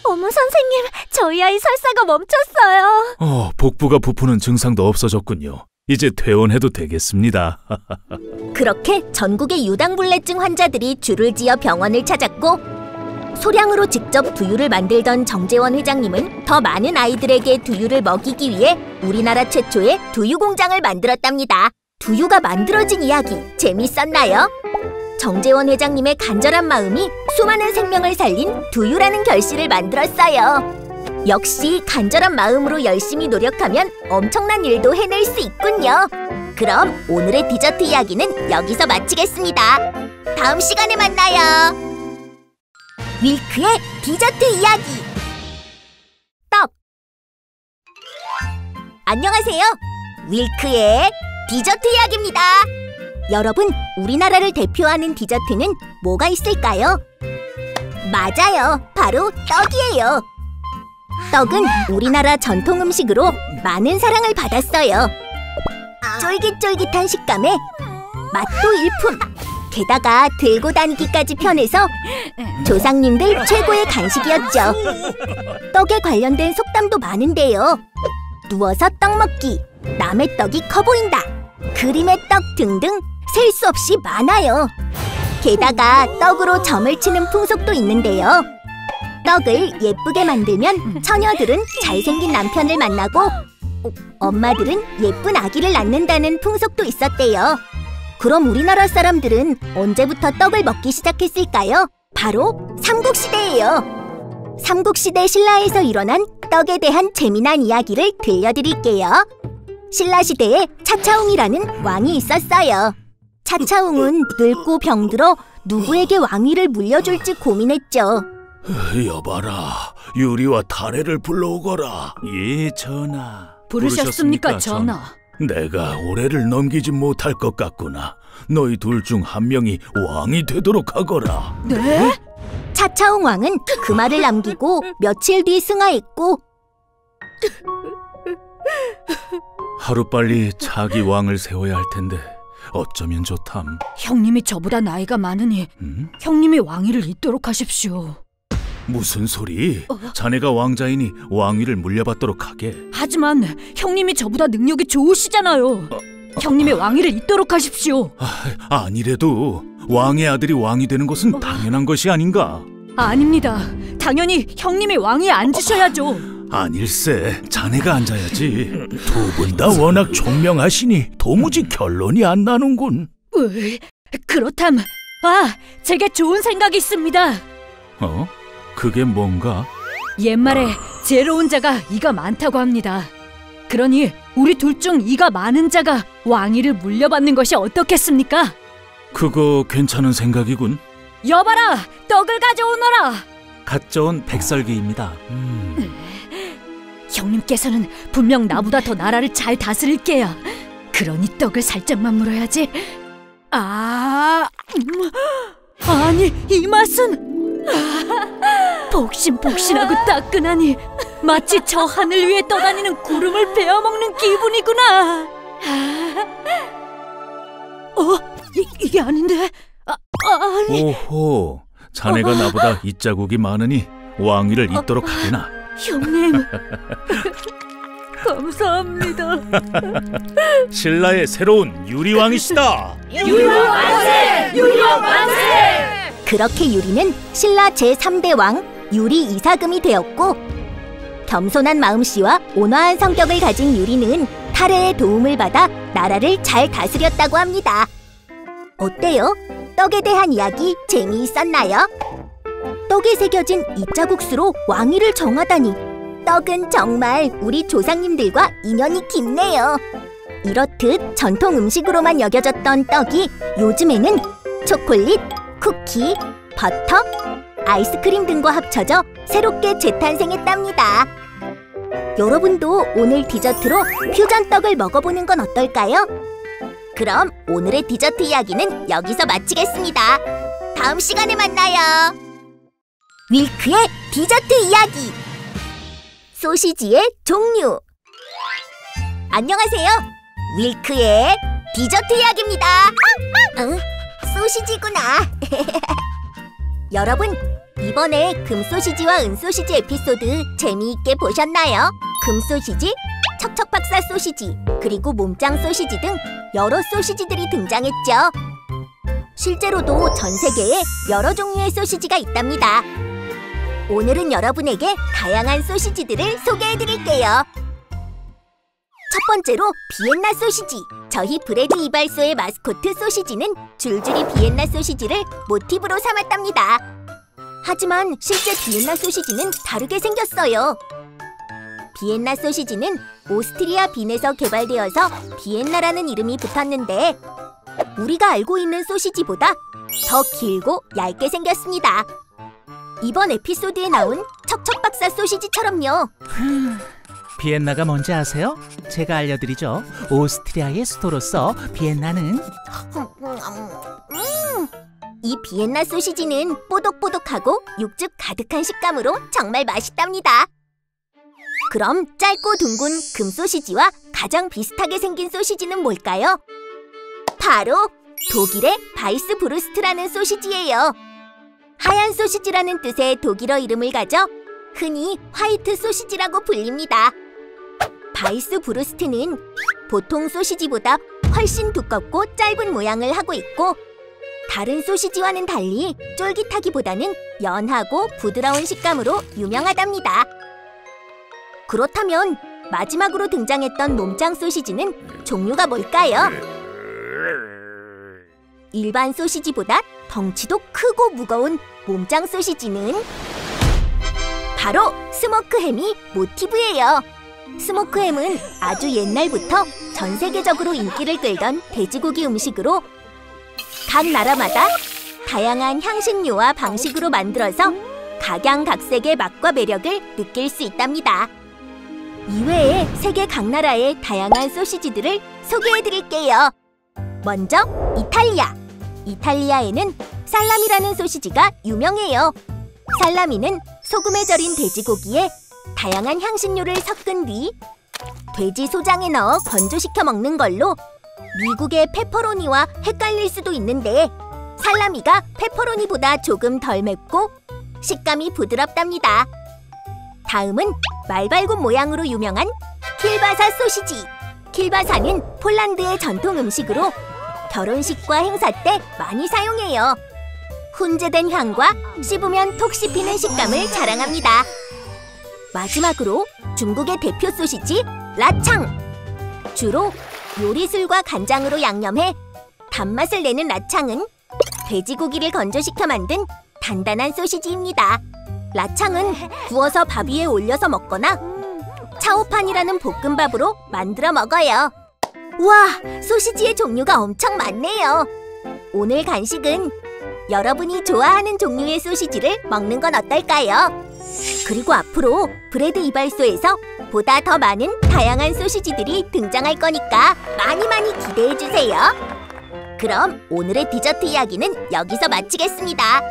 어머 선생님, 저희 아이 설사가 멈췄어요. 복부가 부푸는 증상도 없어졌군요. 이제 퇴원해도 되겠습니다. 그렇게 전국의 유당불내증 환자들이 줄을 지어 병원을 찾았고 소량으로 직접 두유를 만들던 정재원 회장님은 더 많은 아이들에게 두유를 먹이기 위해 우리나라 최초의 두유 공장을 만들었답니다. 두유가 만들어진 이야기 재밌었나요? 정재원 회장님의 간절한 마음이 수많은 생명을 살린 두유라는 결실을 만들었어요. 역시 간절한 마음으로 열심히 노력하면 엄청난 일도 해낼 수 있군요. 그럼 오늘의 디저트 이야기는 여기서 마치겠습니다. 다음 시간에 만나요. 밀크의 디저트 이야기. 떡. 안녕하세요. 밀크의 디저트 이야기입니다. 여러분, 우리나라를 대표하는 디저트는 뭐가 있을까요? 맞아요. 바로 떡이에요. 떡은 우리나라 전통 음식으로 많은 사랑을 받았어요. 쫄깃쫄깃한 식감에 맛도 일품. 게다가 들고 다니기까지 편해서 조상님들 최고의 간식이었죠. 떡에 관련된 속담도 많은데요. 누워서 떡 먹기, 남의 떡이 커 보인다, 그림의 떡 등등 셀 수 없이 많아요. 게다가 떡으로 점을 치는 풍속도 있는데요. 떡을 예쁘게 만들면 처녀들은 잘생긴 남편을 만나고 엄마들은 예쁜 아기를 낳는다는 풍속도 있었대요. 그럼 우리나라 사람들은 언제부터 떡을 먹기 시작했을까요? 바로 삼국시대예요. 삼국시대 신라에서 일어난 떡에 대한 재미난 이야기를 들려드릴게요. 신라시대에 차차웅이라는 왕이 있었어요. 차차웅은 늙고 병들어 누구에게 왕위를 물려줄지 고민했죠. 여봐라, 유리와 타레를 불러오거라. 예, 전하. 부르셨습니까, 전하? 내가 올해를 넘기지 못할 것 같구나. 너희 둘 중 한 명이 왕이 되도록 하거라. 네? 차차홍 왕은 그 말을 남기고 며칠 뒤 승하했고 하루빨리 차기 왕을 세워야 할 텐데 어쩌면 좋담. 형님이 저보다 나이가 많으니 형님이 왕위를 잇도록 하십시오. 무슨 소리? 자네가 왕자이니 왕위를 물려받도록 하게. 하지만 형님이 저보다 능력이 좋으시잖아요. 형님의 왕위를 잇도록 하십시오. 아니래도 왕의 아들이 왕이 되는 것은 당연한 것이 아닌가? 아닙니다. 당연히 형님이 왕위에 앉으셔야죠. 아닐세, 자네가 앉아야지. 두 분 다 워낙 총명하시니 도무지 결론이 안 나는군. 그렇담. 제게 좋은 생각이 있습니다. 그게 뭔가? 옛말에 지혜로운 자가 이가 많다고 합니다. 그러니 우리 둘 중 이가 많은 자가 왕위를 물려받는 것이 어떻겠습니까? 그거 괜찮은 생각이군. 여봐라, 떡을 가져오너라. 갓져온 백설기입니다. 형님께서는 분명 나보다 더 나라를 잘 다스릴게요. 그러니 떡을 살짝만 물어야지. 아니, 이 맛은 복신복신하고 따끈하니 마치 저 하늘 위에 떠다니는 구름을 베어먹는 기분이구나. 이게 아닌데? 아니. 오호, 자네가 나보다 잇자국이 많으니 왕위를 잇도록 하게나. 형님, 감사합니다. 신라의 새로운 유리왕이시다. 유리왕 만세! 유리왕 만세! 그렇게 유리는 신라 제3대 왕 유리 이사금이 되었고, 겸손한 마음씨와 온화한 성격을 가진 유리는 타레의 도움을 받아 나라를 잘 다스렸다고 합니다. 어때요? 떡에 대한 이야기 재미있었나요? 떡에 새겨진 잇자국수로 왕위를 정하다니, 떡은 정말 우리 조상님들과 인연이 깊네요. 이렇듯 전통 음식으로만 여겨졌던 떡이 요즘에는 초콜릿, 쿠키, 버터, 아이스크림 등과 합쳐져 새롭게 재탄생했답니다. 여러분도 오늘 디저트로 퓨전 떡을 먹어보는 건 어떨까요? 그럼 오늘의 디저트 이야기는 여기서 마치겠습니다. 다음 시간에 만나요. 윌크의 디저트 이야기. 소시지의 종류. 안녕하세요. 윌크의 디저트 이야기입니다. 소시지구나. 여러분, 이번에 금소시지와 은소시지 에피소드 재미있게 보셨나요? 금소시지, 척척박사 소시지, 그리고 몸짱 소시지 등 여러 소시지들이 등장했죠. 실제로도 전 세계에 여러 종류의 소시지가 있답니다. 오늘은 여러분에게 다양한 소시지들을 소개해드릴게요. 첫 번째로 비엔나 소시지. 저희 브레드 이발소의 마스코트 소시지는 줄줄이 비엔나 소시지를 모티브로 삼았답니다. 하지만 실제 비엔나 소시지는 다르게 생겼어요. 비엔나 소시지는 오스트리아 빈에서 개발되어서 비엔나라는 이름이 붙었는데, 우리가 알고 있는 소시지보다 더 길고 얇게 생겼습니다. 이번 에피소드에 나온 척척박사 소시지처럼요. 비엔나가 뭔지 아세요? 제가 알려드리죠. 오스트리아의 수도로서 비엔나는 이 비엔나 소시지는 뽀독뽀독하고 육즙 가득한 식감으로 정말 맛있답니다. 그럼 짧고 둥근 금소시지와 가장 비슷하게 생긴 소시지는 뭘까요? 바로 독일의 바이스부르스트라는 소시지예요. 하얀 소시지라는 뜻의 독일어 이름을 가져 흔히 화이트 소시지라고 불립니다. 바이스부르스트는 보통 소시지보다 훨씬 두껍고 짧은 모양을 하고 있고, 다른 소시지와는 달리 쫄깃하기보다는 연하고 부드러운 식감으로 유명하답니다. 그렇다면 마지막으로 등장했던 몸짱 소시지는 종류가 뭘까요? 일반 소시지보다 덩치도 크고 무거운 몸짱 소시지는 바로 스모크 햄이 모티브예요. 스모크 햄은 아주 옛날부터 전 세계적으로 인기를 끌던 돼지고기 음식으로 각 나라마다 다양한 향신료와 방식으로 만들어서 각양각색의 맛과 매력을 느낄 수 있답니다. 이외에 세계 각 나라의 다양한 소시지들을 소개해드릴게요. 먼저 이탈리아. 이탈리아에는 살라미라는 소시지가 유명해요. 살라미는 소금에 절인 돼지고기에 다양한 향신료를 섞은 뒤 돼지 소장에 넣어 건조시켜 먹는 걸로 미국의 페퍼로니와 헷갈릴 수도 있는데 살라미가 페퍼로니보다 조금 덜 맵고 식감이 부드럽답니다. 다음은 말발굽 모양으로 유명한 킬바사 소시지. 킬바사는 폴란드의 전통 음식으로 결혼식과 행사 때 많이 사용해요. 훈제된 향과 씹으면 톡 씹히는 식감을 자랑합니다. 마지막으로 중국의 대표 소시지 라창. 주로 요리술과 간장으로 양념해 단맛을 내는 라창은 돼지고기를 건조시켜 만든 단단한 소시지입니다. 라창은 구워서 밥 위에 올려서 먹거나 차오판이라는 볶음밥으로 만들어 먹어요. 우와, 소시지의 종류가 엄청 많네요. 오늘 간식은 여러분이 좋아하는 종류의 소시지를 먹는 건 어떨까요? 그리고 앞으로 브레드 이발소에서 보다 더 많은 다양한 소시지들이 등장할 거니까 많이 기대해주세요. 그럼 오늘의 디저트 이야기는 여기서 마치겠습니다.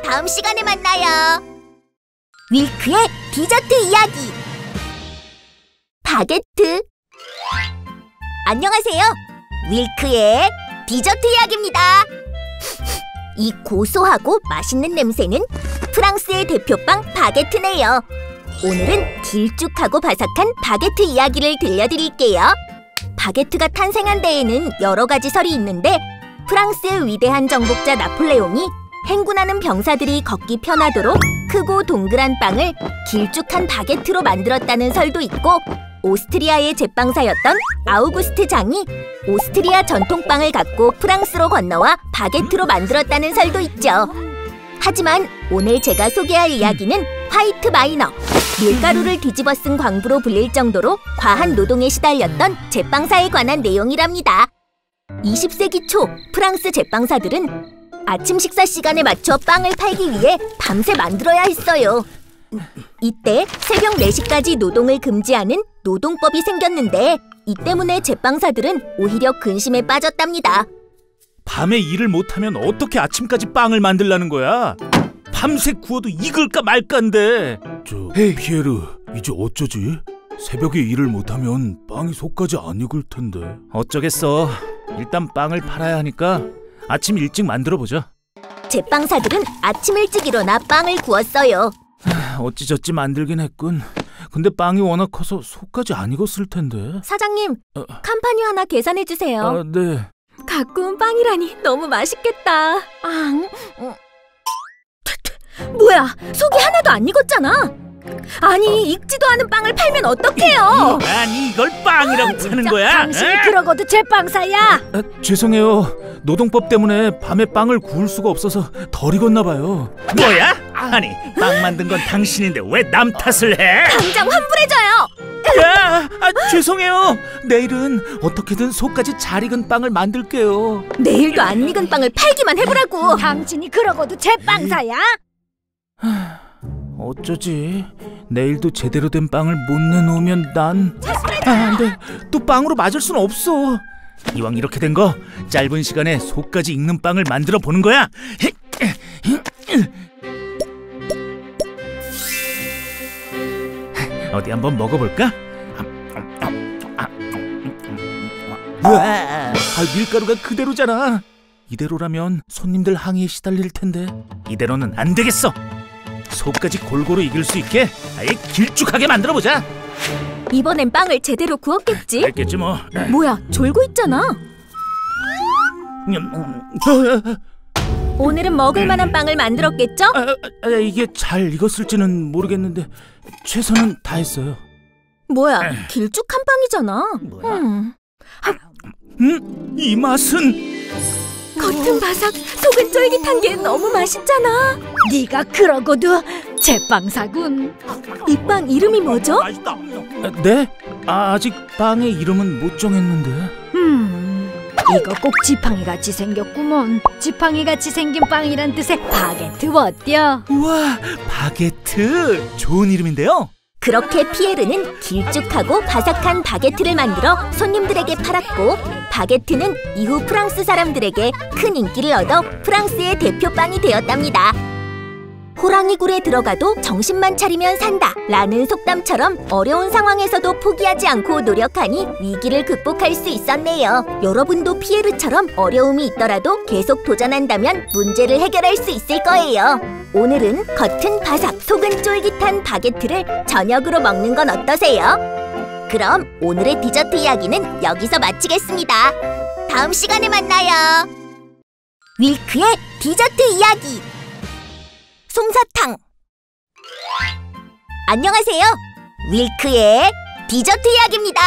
다음 시간에 만나요. 윌크의 디저트 이야기. 바게트. 안녕하세요. 윌크의 디저트 이야기입니다. 이 고소하고 맛있는 냄새는 프랑스의 대표빵 바게트네요. 오늘은 길쭉하고 바삭한 바게트 이야기를 들려드릴게요. 바게트가 탄생한 데에는 여러 가지 설이 있는데 프랑스의 위대한 정복자 나폴레옹이 행군하는 병사들이 걷기 편하도록 크고 동그란 빵을 길쭉한 바게트로 만들었다는 설도 있고, 오스트리아의 제빵사였던 아우구스트 장이 오스트리아 전통빵을 갖고 프랑스로 건너와 바게트로 만들었다는 설도 있죠. 하지만 오늘 제가 소개할 이야기는 화이트 마이너, 밀가루를 뒤집어 쓴 광부로 불릴 정도로 과한 노동에 시달렸던 제빵사에 관한 내용이랍니다. 20세기 초 프랑스 제빵사들은 아침 식사 시간에 맞춰 빵을 팔기 위해 밤새 만들어야 했어요. 이때 새벽 4시까지 노동을 금지하는 노동법이 생겼는데 이 때문에 제빵사들은 오히려 근심에 빠졌답니다. 밤에 일을 못하면 어떻게 아침까지 빵을 만들라는 거야? 밤새 구워도 익을까 말까인데. 피에르, 이제 어쩌지? 새벽에 일을 못하면 빵이 속까지 안 익을 텐데. 어쩌겠어. 일단 빵을 팔아야 하니까 아침 일찍 만들어보자. 제빵사들은 아침 일찍 일어나 빵을 구웠어요. 어찌저찌 만들긴 했군. 근데 빵이 워낙 커서 속까지 안 익었을 텐데. 사장님, 캄파뉴 하나 계산해주세요. 아, 네. 갖고 온 빵이라니 너무 맛있겠다. 뭐야, 속이 하나도 안 익었잖아. 아니, 익지도 않은 빵을 팔면 어떡해요? 아니, 이걸 빵이라고 파는 거야? 당신이 그러고도 제빵사야. 죄송해요. 노동법 때문에 밤에 빵을 구울 수가 없어서 덜 익었나 봐요. 뭐야? 아니, 빵 만든 건 당신인데 왜 남 탓을 해? 당장 환불해줘요. 야, 죄송해요. 내일은 어떻게든 속까지 잘 익은 빵을 만들게요. 내일도 안 익은 빵을 팔기만 해보라고. 당신이 그러고도 제빵사야? 어쩌지? 내일도 제대로 된 빵을 못 내놓으면 난... 안 돼. 또 빵으로 맞을 순 없어. 이왕 이렇게 된 거 짧은 시간에 속까지 익는 빵을 만들어 보는 거야. 어디 한번 먹어볼까? 우와, 밀가루가 그대로잖아. 이대로라면 손님들 항의에 시달릴 텐데. 이대로는 안 되겠어. 속까지 골고루 익을 수 있게 아예 길쭉하게 만들어보자. 이번엔 빵을 제대로 구웠겠지? 알겠지 뭐. 뭐야, 졸고 있잖아. 오늘은 먹을 만한 빵을 만들었겠죠? 이게 잘 익었을지는 모르겠는데 최선은 다했어요. 뭐야, 길쭉한 빵이잖아. 이 맛은... 겉은 바삭, 속은 쫄깃한 게 너무 맛있잖아. 네가 그러고도 제빵사군. 이 빵 이름이 뭐죠? 네? 아직 빵의 이름은 못 정했는데. 이거 꼭 지팡이같이 생겼구먼. 지팡이같이 생긴 빵이란 뜻의 바게트 어때요? 우와, 바게트 좋은 이름인데요. 그렇게 피에르는 길쭉하고 바삭한 바게트를 만들어 손님들에게 팔았고, 바게트는 이후 프랑스 사람들에게 큰 인기를 얻어 프랑스의 대표빵이 되었답니다. 호랑이 굴에 들어가도 정신만 차리면 산다 라는 속담처럼 어려운 상황에서도 포기하지 않고 노력하니 위기를 극복할 수 있었네요. 여러분도 피에르처럼 어려움이 있더라도 계속 도전한다면 문제를 해결할 수 있을 거예요. 오늘은 겉은 바삭 속은 쫄깃한 바게트를 저녁으로 먹는 건 어떠세요? 그럼 오늘의 디저트 이야기는 여기서 마치겠습니다. 다음 시간에 만나요. 윌크의 디저트 이야기. 솜사탕. 안녕하세요. 윌크의 디저트 이야기입니다.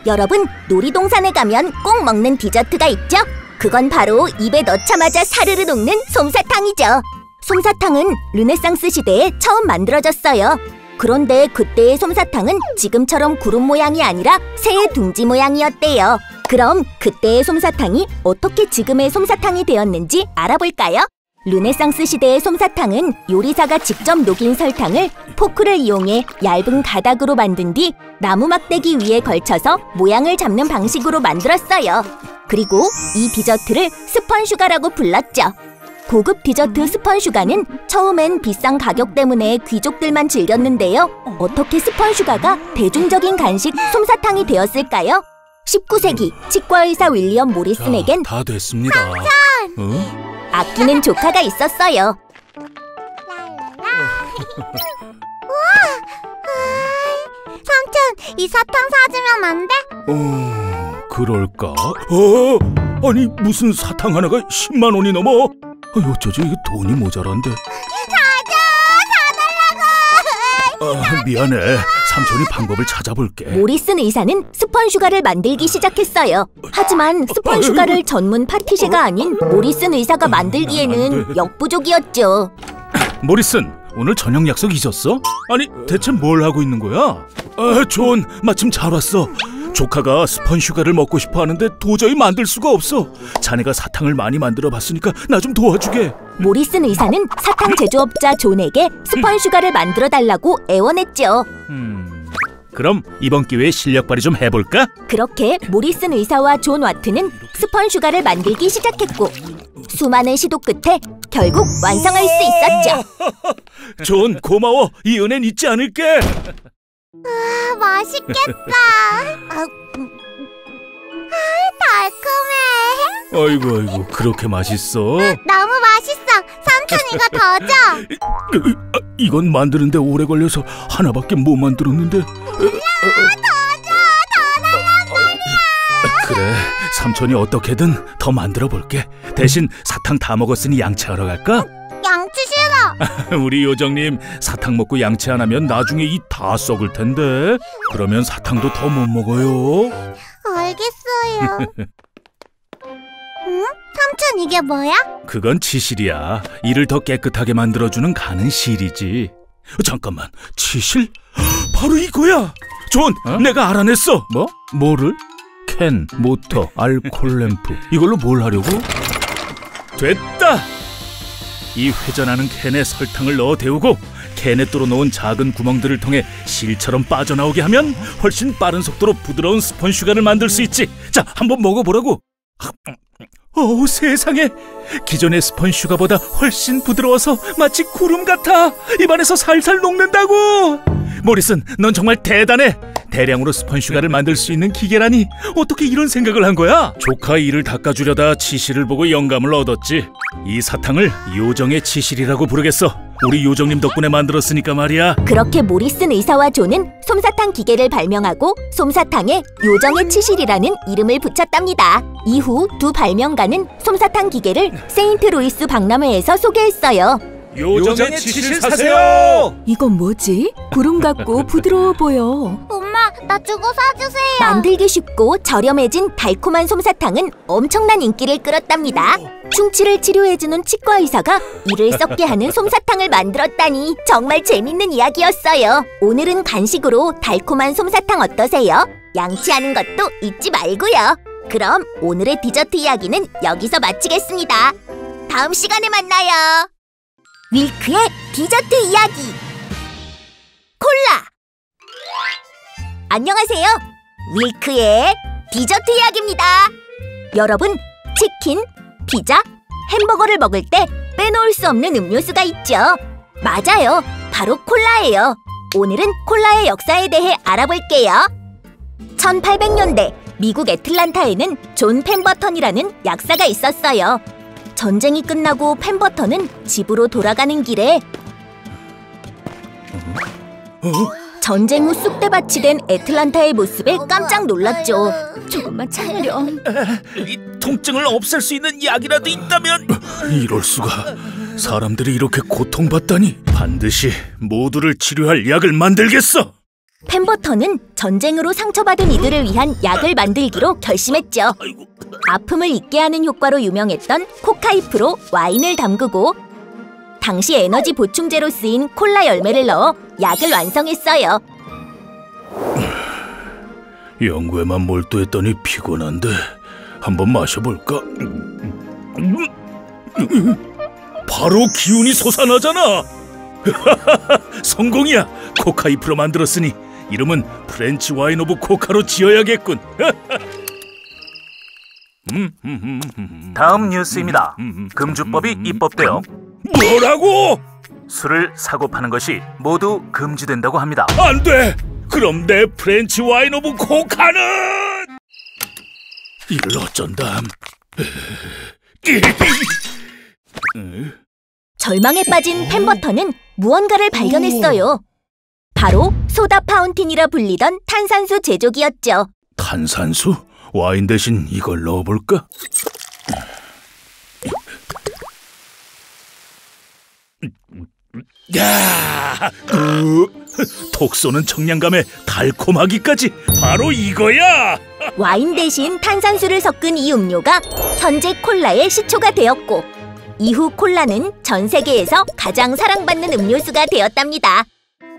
여러분, 놀이동산에 가면 꼭 먹는 디저트가 있죠? 그건 바로 입에 넣자마자 사르르 녹는 솜사탕이죠. 솜사탕은 르네상스 시대에 처음 만들어졌어요. 그런데 그때의 솜사탕은 지금처럼 구름 모양이 아니라 새의 둥지 모양이었대요. 그럼 그때의 솜사탕이 어떻게 지금의 솜사탕이 되었는지 알아볼까요? 르네상스 시대의 솜사탕은 요리사가 직접 녹인 설탕을 포크를 이용해 얇은 가닥으로 만든 뒤 나무 막대기 위에 걸쳐서 모양을 잡는 방식으로 만들었어요. 그리고 이 디저트를 스펀슈가라고 불렀죠. 고급 디저트 스펀슈가는 처음엔 비싼 가격 때문에 귀족들만 즐겼는데요. 어떻게 스펀슈가가 대중적인 간식 솜사탕이 되었을까요? 19세기 치과의사 윌리엄 모리슨에겐 다 됐습니다. 아끼는 조카가 있었어요. 삼촌, 이 사탕 사주면 안 돼? 그럴까? 아니 무슨 사탕 하나가 10만 원이 넘어? 어쩌지 이게 돈이 모자란데. 미안해. 삼촌이 방법을 찾아볼게. 모리슨 의사는 스펀슈가를 만들기 시작했어요. 하지만 스펀슈가를 전문 파티셰가 아닌 모리슨 의사가 만들기에는 역부족이었죠. 모리슨, 오늘 저녁 약속 잊었어? 아니 대체 뭘 하고 있는 거야? 존, 마침 잘 왔어. 조카가 스펀슈가를 먹고 싶어 하는데 도저히 만들 수가 없어. 자네가 사탕을 많이 만들어 봤으니까 나 좀 도와주게. 모리슨 의사는 사탕 제조업자 존에게 스펀슈가를 만들어 달라고 애원했죠. 그럼 이번 기회에 실력 발휘 좀 해볼까? 그렇게 모리슨 의사와 존 와트는 스펀슈가를 만들기 시작했고, 수많은 시도 끝에 결국 완성할 수 있었죠. 존, 고마워. 이 은혜는 잊지 않을게. 맛있겠다. 달콤해. 아이고 그렇게 맛있어? 너무 맛있어. 삼촌 이거 더 줘. 이건 만드는데 오래 걸려서 하나밖에 못 만들었는데. 더 달란 말이야. 그래, 삼촌이 어떻게든 더 만들어 볼게. 대신 사탕 다 먹었으니 양치하러 갈까? 양치 싫어. 우리 요정님, 사탕 먹고 양치 안 하면 나중에 이 다 썩을 텐데. 그러면 사탕도 더 못 먹어요. 알겠어요. 응? 삼촌 이게 뭐야? 그건 치실이야. 이를 더 깨끗하게 만들어주는 가는 실이지. 잠깐만, 치실? 바로 이거야. 존, 내가 알아냈어. 뭐? 뭐를? 캔, 모터, 알콜 램프. 이걸로 뭘 하려고? 됐다! 이 회전하는 캔에 설탕을 넣어 데우고 캔에 뚫어놓은 작은 구멍들을 통해 실처럼 빠져나오게 하면 훨씬 빠른 속도로 부드러운 스펀슈가를 만들 수 있지. 자, 한번 먹어보라고. 세상에! 기존의 스펀슈가보다 훨씬 부드러워서 마치 구름 같아. 입안에서 살살 녹는다고. 모리슨, 넌 정말 대단해. 대량으로 스펀슈가를 만들 수 있는 기계라니. 어떻게 이런 생각을 한 거야? 조카 이를 닦아주려다 치실을 보고 영감을 얻었지. 이 사탕을 요정의 치실이라고 부르겠어. 우리 요정님 덕분에 만들었으니까 말이야. 그렇게 모리슨 의사와 존은 솜사탕 기계를 발명하고 솜사탕에 요정의 치실이라는 이름을 붙였답니다. 이후 두 발명가는 솜사탕 기계를 세인트루이스 박람회에서 소개했어요. 요정의 치실 사세요! 이건 뭐지? 구름 같고 부드러워 보여. 엄마, 나 주고 사주세요. 만들기 쉽고 저렴해진 달콤한 솜사탕은 엄청난 인기를 끌었답니다. 충치를 치료해주는 치과 의사가 이를 썩게 하는 솜사탕을 만들었다니 정말 재밌는 이야기였어요. 오늘은 간식으로 달콤한 솜사탕 어떠세요? 양치하는 것도 잊지 말고요. 그럼 오늘의 디저트 이야기는 여기서 마치겠습니다. 다음 시간에 만나요. 윌크의 디저트 이야기. 콜라. 안녕하세요. 윌크의 디저트 이야기입니다. 여러분, 치킨, 피자, 햄버거를 먹을 때 빼놓을 수 없는 음료수가 있죠. 맞아요. 바로 콜라예요. 오늘은 콜라의 역사에 대해 알아볼게요. 1800년대 미국 애틀란타에는 존 펜버턴이라는 약사가 있었어요. 전쟁이 끝나고 펜버턴은 집으로 돌아가는 길에 전쟁 후 쑥대밭이 된 애틀란타의 모습에 깜짝 놀랐죠. 조금만 참으렴. 이 통증을 없앨 수 있는 약이라도 있다면. 이럴 수가. 사람들이 이렇게 고통받다니. 반드시 모두를 치료할 약을 만들겠어. 펜버턴은 전쟁으로 상처받은 이들을 위한 약을 만들기로 결심했죠. 아픔을 잊게 하는 효과로 유명했던 코카잎으로 와인을 담그고 당시 에너지 보충제로 쓰인 콜라 열매를 넣어 약을 완성했어요. 연구에만 몰두했더니 피곤한데 한번 마셔볼까? 바로 기운이 솟아나잖아. 성공이야. 코카잎으로 만들었으니 이름은 프렌치 와인 오브 코카로 지어야겠군. 다음 뉴스입니다. 금주법이 입법되어 뭐라고? 술을 사고 파는 것이 모두 금지된다고 합니다. 안 돼. 그럼 내 프렌치 와인 오브 코카는 이를 어쩐담. 절망에 빠진 펜버턴은 무언가를 발견했어요. 바로 소다 파운틴이라 불리던 탄산수 제조기였죠. 탄산수? 와인 대신 이걸 넣어볼까? 야, 톡 쏘는 청량감에 달콤하기까지 바로 이거야. 와인 대신 탄산수를 섞은 이 음료가 현재 콜라의 시초가 되었고 이후 콜라는 전 세계에서 가장 사랑받는 음료수가 되었답니다.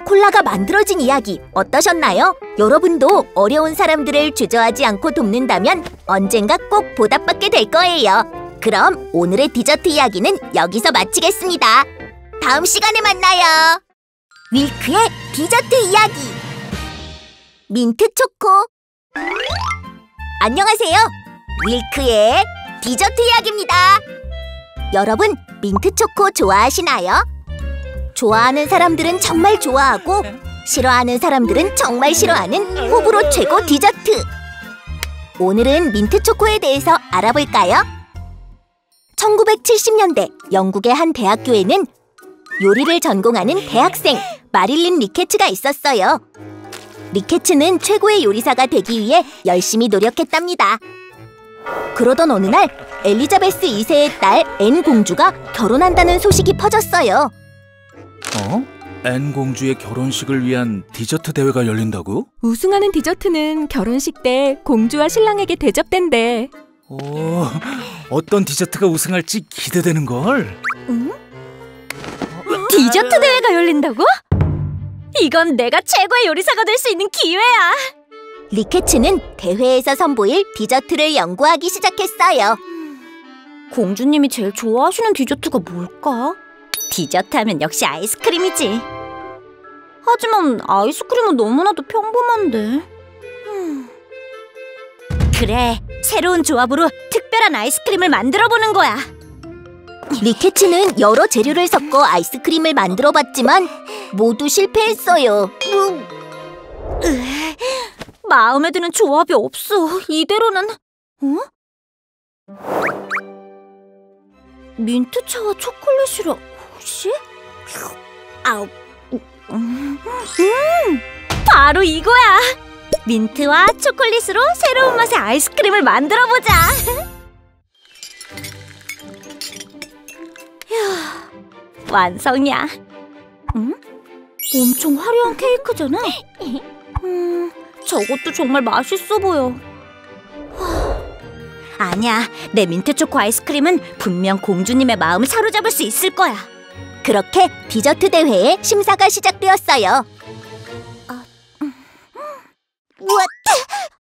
콜라가 만들어진 이야기 어떠셨나요? 여러분도 어려운 사람들을 주저하지 않고 돕는다면 언젠가 꼭 보답받게 될 거예요. 그럼 오늘의 디저트 이야기는 여기서 마치겠습니다. 다음 시간에 만나요. 윌크의 디저트 이야기. 민트 초코. 안녕하세요. 윌크의 디저트 이야기입니다. 여러분, 민트 초코 좋아하시나요? 좋아하는 사람들은 정말 좋아하고 싫어하는 사람들은 정말 싫어하는 호불호 최고 디저트. 오늘은 민트 초코에 대해서 알아볼까요? 1970년대 영국의 한 대학교에는 요리를 전공하는 대학생 마릴린 리케츠가 있었어요. 리케츠는 최고의 요리사가 되기 위해 열심히 노력했답니다. 그러던 어느 날 엘리자베스 2세의 딸 앤 공주가 결혼한다는 소식이 퍼졌어요. 앤 공주의 결혼식을 위한 디저트 대회가 열린다고? 우승하는 디저트는 결혼식 때 공주와 신랑에게 대접된대. 오, 어떤 디저트가 우승할지 기대되는걸. 디저트 대회가 열린다고? 이건 내가 최고의 요리사가 될 수 있는 기회야. 리케츠는 대회에서 선보일 디저트를 연구하기 시작했어요. 공주님이 제일 좋아하시는 디저트가 뭘까? 디저트 하면 역시 아이스크림이지. 하지만 아이스크림은 너무나도 평범한데. 그래, 새로운 조합으로 특별한 아이스크림을 만들어보는 거야. 리케츠는 여러 재료를 섞어 아이스크림을 만들어봤지만 모두 실패했어요. 마음에 드는 조합이 없어. 이대로는... 민트차와 초콜릿이라 혹시? 아우... 바로 이거야! 민트와 초콜릿으로 새로운 맛의 아이스크림을 만들어보자! 휴, 완성이야. 엄청 화려한 케이크잖아? 저것도 정말 맛있어 보여. 아니야, 내 민트초코 아이스크림은 분명 공주님의 마음을 사로잡을 수 있을 거야. 그렇게 디저트 대회의 심사가 시작되었어요.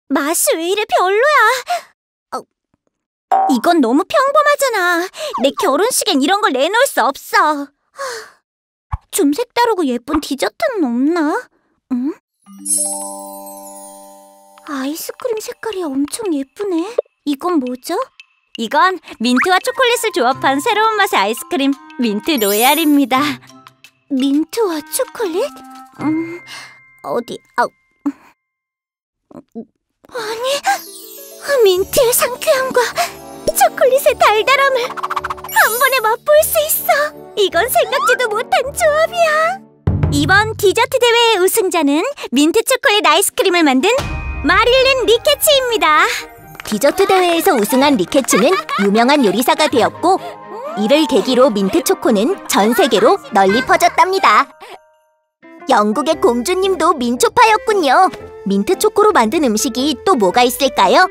맛이 왜 이래 별로야? 이건 너무 평범하잖아. 내 결혼식엔 이런 걸 내놓을 수 없어. 좀 색다르고 예쁜 디저트는 없나? 응? 아이스크림 색깔이 엄청 예쁘네. 이건 뭐죠? 이건 민트와 초콜릿을 조합한 새로운 맛의 아이스크림 민트 로얄입니다. 민트와 초콜릿? 어디? 아니, 민트의 상쾌함과 초콜릿의 달달함을 한 번에 맛볼 수 있어. 이건 생각지도 못한 조합이야. 이번 디저트 대회의 우승자는 민트 초콜릿 아이스크림을 만든 마릴린 리케츠입니다. 디저트 대회에서 우승한 리케츠는 유명한 요리사가 되었고, 이를 계기로 민트 초코는 전 세계로 널리 퍼졌답니다. 영국의 공주님도 민초파였군요. 민트 초코로 만든 음식이 또 뭐가 있을까요?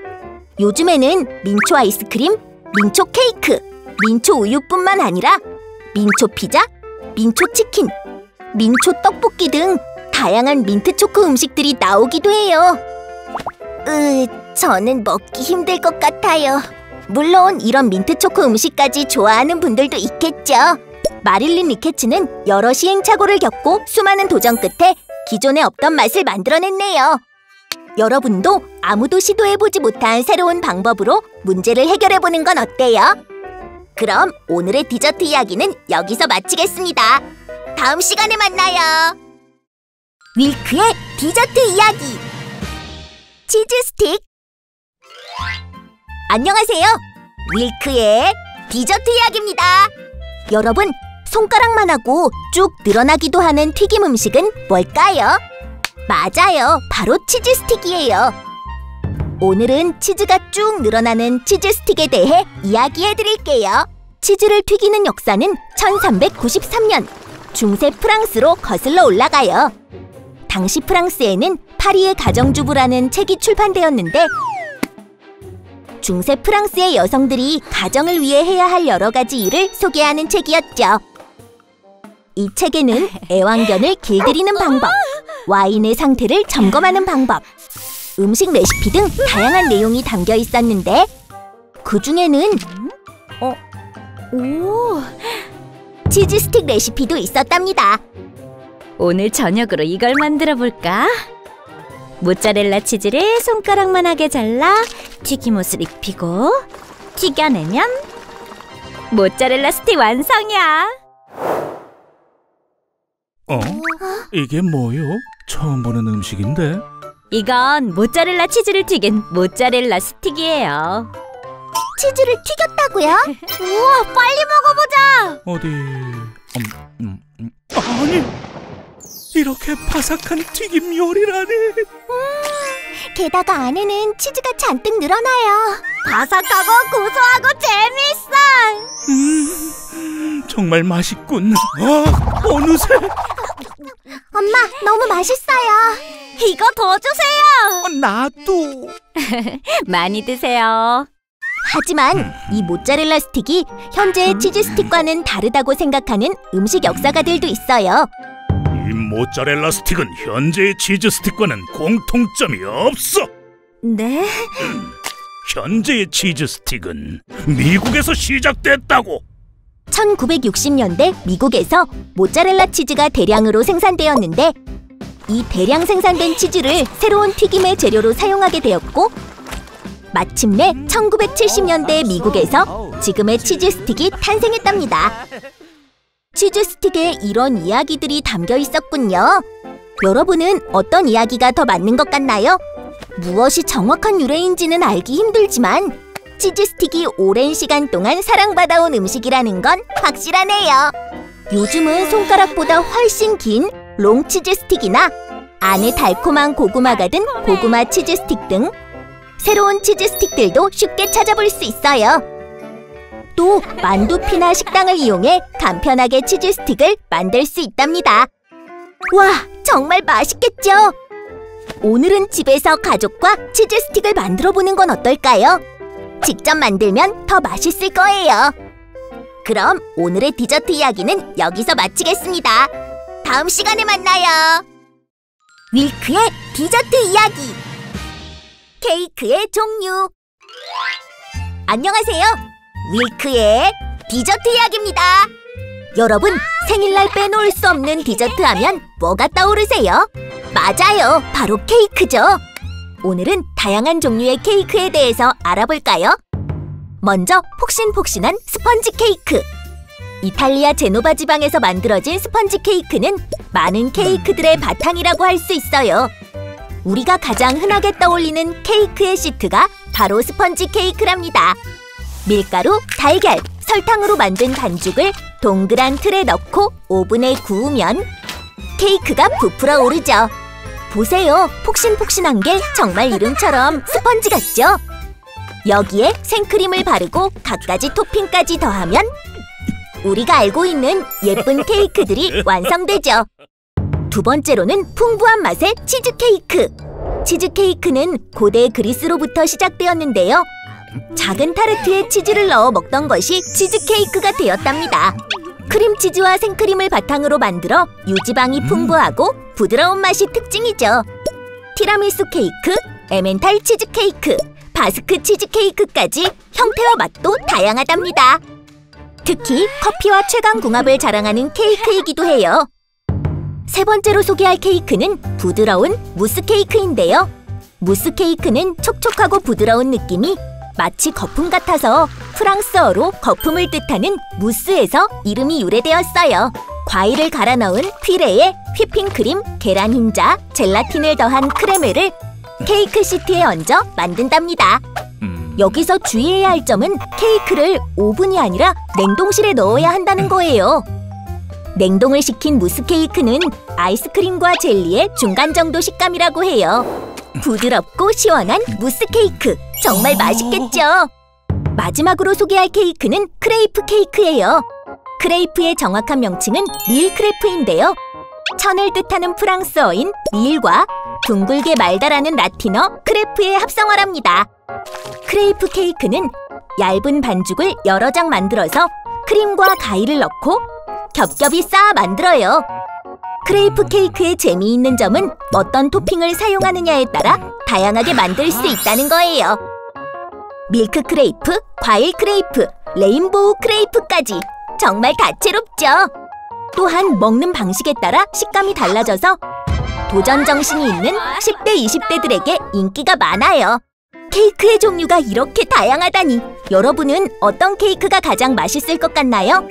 요즘에는 민초 아이스크림, 민초 케이크, 민초 우유뿐만 아니라 민초 피자, 민초 치킨, 민초 떡볶이 등 다양한 민트 초코 음식들이 나오기도 해요. 저는 먹기 힘들 것 같아요. 물론 이런 민트 초코 음식까지 좋아하는 분들도 있겠죠. 마릴린 리케츠는 여러 시행착오를 겪고 수많은 도전 끝에 기존에 없던 맛을 만들어냈네요. 여러분도 아무도 시도해보지 못한 새로운 방법으로 문제를 해결해보는 건 어때요? 그럼 오늘의 디저트 이야기는 여기서 마치겠습니다. 다음 시간에 만나요. 윌크의 디저트 이야기. 치즈 스틱. 안녕하세요. 윌크의 디저트 이야기입니다. 여러분, 손가락만 하고 쭉 늘어나기도 하는 튀김 음식은 뭘까요? 맞아요. 바로 치즈 스틱이에요. 오늘은 치즈가 쭉 늘어나는 치즈 스틱에 대해 이야기해드릴게요. 치즈를 튀기는 역사는 1393년 중세 프랑스로 거슬러 올라가요. 당시 프랑스에는 파리의 가정주부라는 책이 출판되었는데, 중세 프랑스의 여성들이 가정을 위해 해야 할 여러 가지 일을 소개하는 책이었죠. 이 책에는 애완견을 길들이는 방법, 와인의 상태를 점검하는 방법, 음식 레시피 등 다양한 내용이 담겨 있었는데, 그 중에는 치즈 스틱 레시피도 있었답니다. 오늘 저녁으로 이걸 만들어 볼까? 모짜렐라 치즈를 손가락만하게 잘라 튀김옷을 입히고 튀겨내면 모짜렐라 스틱 완성이야. 이게 뭐요? 처음 보는 음식인데? 이건 모짜렐라 치즈를 튀긴 모짜렐라 스틱이에요. 치즈를 튀겼다고요? 우와, 빨리 먹어보자. 어디... 아니! 이렇게 바삭한 튀김 요리라니! 게다가 안에는 치즈가 잔뜩 늘어나요. 바삭하고 고소하고 재미있어. 정말 맛있군. 어느새! 엄마, 너무 맛있어요. 이거 더 주세요. 나도. 많이 드세요. 하지만 이 모짜렐라 스틱이 현재의 치즈 스틱과는 다르다고 생각하는 음식 역사가들도 있어요. 이 모짜렐라 스틱은 현재의 치즈 스틱과는 공통점이 없어. 네? 현재의 치즈 스틱은 미국에서 시작됐다고. 1960년대 미국에서 모짜렐라 치즈가 대량으로 생산되었는데, 이 대량 생산된 치즈를 새로운 튀김의 재료로 사용하게 되었고, 마침내 1970년대 미국에서 지금의 치즈 스틱이 탄생했답니다. 치즈 스틱에 이런 이야기들이 담겨 있었군요. 여러분은 어떤 이야기가 더 맞는 것 같나요? 무엇이 정확한 유래인지는 알기 힘들지만 치즈 스틱이 오랜 시간 동안 사랑받아온 음식이라는 건 확실하네요. 요즘은 손가락보다 훨씬 긴 롱치즈 스틱이나 안에 달콤한 고구마가 든 고구마 치즈 스틱 등 새로운 치즈 스틱들도 쉽게 찾아볼 수 있어요. 또 만두피나 식당을 이용해 간편하게 치즈 스틱을 만들 수 있답니다. 와, 정말 맛있겠죠? 오늘은 집에서 가족과 치즈 스틱을 만들어 보는 건 어떨까요? 직접 만들면 더 맛있을 거예요. 그럼 오늘의 디저트 이야기는 여기서 마치겠습니다. 다음 시간에 만나요. 윌크의 디저트 이야기. 케이크의 종류. 안녕하세요. 밀크의 디저트 이야기입니다. 여러분, 생일날 빼놓을 수 없는 디저트 하면 뭐가 떠오르세요? 맞아요, 바로 케이크죠. 오늘은 다양한 종류의 케이크에 대해서 알아볼까요? 먼저 폭신폭신한 스펀지 케이크. 이탈리아 제노바 지방에서 만들어진 스펀지 케이크는 많은 케이크들의 바탕이라고 할 수 있어요. 우리가 가장 흔하게 떠올리는 케이크의 시트가 바로 스펀지 케이크랍니다. 밀가루, 달걀, 설탕으로 만든 반죽을 동그란 틀에 넣고 오븐에 구우면 케이크가 부풀어 오르죠. 보세요, 폭신폭신한 게 정말 이름처럼 스펀지 같죠? 여기에 생크림을 바르고 갖가지 토핑까지 더하면 우리가 알고 있는 예쁜 케이크들이 완성되죠. 두 번째로는 풍부한 맛의 치즈케이크. 치즈케이크는 고대 그리스로부터 시작되었는데요. 작은 타르트에 치즈를 넣어 먹던 것이 치즈케이크가 되었답니다. 크림치즈와 생크림을 바탕으로 만들어 유지방이 풍부하고 부드러운 맛이 특징이죠. 티라미수 케이크, 에멘탈 치즈케이크, 바스크 치즈케이크까지 형태와 맛도 다양하답니다. 특히 커피와 최강궁합을 자랑하는 케이크이기도 해요. 세 번째로 소개할 케이크는 부드러운 무스 케이크인데요. 무스 케이크는 촉촉하고 부드러운 느낌이 마치 거품 같아서 프랑스어로 거품을 뜻하는 무스에서 이름이 유래되었어요. 과일을 갈아 넣은 퓨레에 휘핑크림, 계란 흰자, 젤라틴을 더한 크레메를 케이크 시트에 얹어 만든답니다. 여기서 주의해야 할 점은 케이크를 오븐이 아니라 냉동실에 넣어야 한다는 거예요. 냉동을 시킨 무스 케이크는 아이스크림과 젤리의 중간 정도 식감이라고 해요. 부드럽고 시원한 무스 케이크, 정말 맛있겠죠? 마지막으로 소개할 케이크는 크레이프 케이크예요. 크레이프의 정확한 명칭은 밀크레프인데요. 천을 뜻하는 프랑스어인 밀과 둥글게 말다라는 라틴어 크레프의 합성어랍니다. 크레이프 케이크는 얇은 반죽을 여러 장 만들어서 크림과 가위를 넣고 겹겹이 쌓아 만들어요. 크레이프 케이크의 재미있는 점은 어떤 토핑을 사용하느냐에 따라 다양하게 만들 수 있다는 거예요. 밀크 크레이프, 과일 크레이프, 레인보우 크레이프까지 정말 다채롭죠. 또한 먹는 방식에 따라 식감이 달라져서 도전 정신이 있는 10대, 20대들에게 인기가 많아요. 케이크의 종류가 이렇게 다양하다니, 여러분은 어떤 케이크가 가장 맛있을 것 같나요?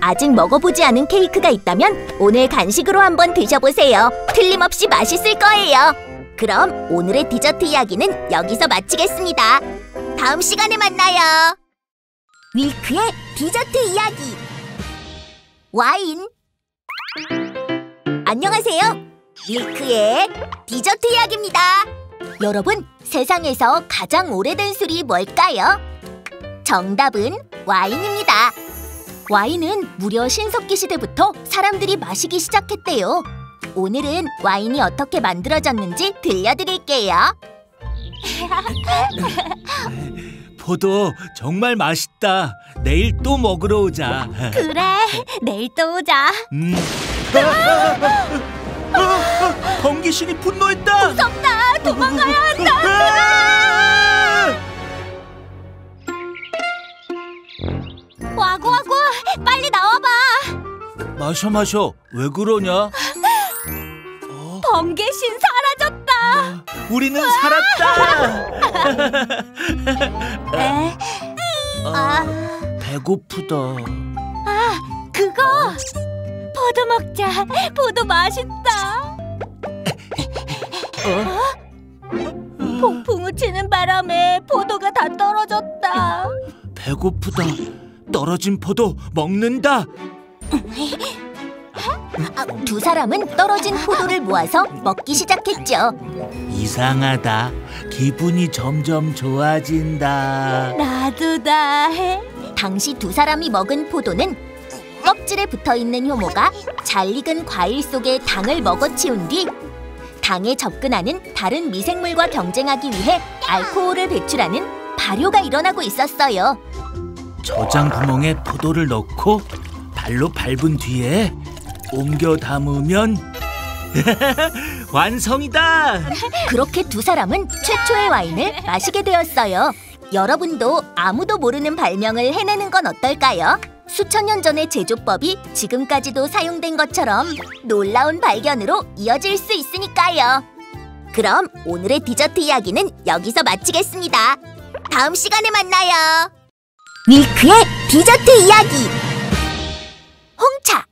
아직 먹어보지 않은 케이크가 있다면 오늘 간식으로 한번 드셔보세요. 틀림없이 맛있을 거예요. 그럼 오늘의 디저트 이야기는 여기서 마치겠습니다. 다음 시간에 만나요. 밀크의 디저트 이야기. 와인. 안녕하세요. 밀크의 디저트 이야기입니다. 여러분, 세상에서 가장 오래된 술이 뭘까요? 정답은 와인입니다. 와인은 무려 신석기 시대부터 사람들이 마시기 시작했대요. 오늘은 와인이 어떻게 만들어졌는지 들려드릴게요. 포도 정말 맛있다. 내일 또 먹으러 오자. 그래, 내일 또 오자. 번개신이 분노했다. 무섭다, 도망가야 한다. 와구와구, 빨리 나와봐. 마셔. 왜 그러냐? 번개신 사라졌다. 우리는 살았다. 배고프다. 그거 포도 먹자. 포도 맛있다. 폭풍우 치는 바람에 포도가 다 떨어졌다. 배고프다. 떨어진 포도 먹는다. 두 사람은 떨어진 포도를 모아서 먹기 시작했죠. 이상하다. 기분이 점점 좋아진다. 나도다. 당시 두 사람이 먹은 포도는 껍질에 붙어있는 효모가 잘 익은 과일 속에 당을 먹어치운 뒤 당에 접근하는 다른 미생물과 경쟁하기 위해 알코올을 배출하는 발효가 일어나고 있었어요. 저장 구멍에 포도를 넣고 발로 밟은 뒤에 옮겨 담으면 완성이다! 그렇게 두 사람은 최초의 와인을 마시게 되었어요. 여러분도 아무도 모르는 발명을 해내는 건 어떨까요? 수천 년 전의 제조법이 지금까지도 사용된 것처럼 놀라운 발견으로 이어질 수 있으니까요. 그럼 오늘의 디저트 이야기는 여기서 마치겠습니다. 다음 시간에 만나요. 밀크의 디저트 이야기. 홍차.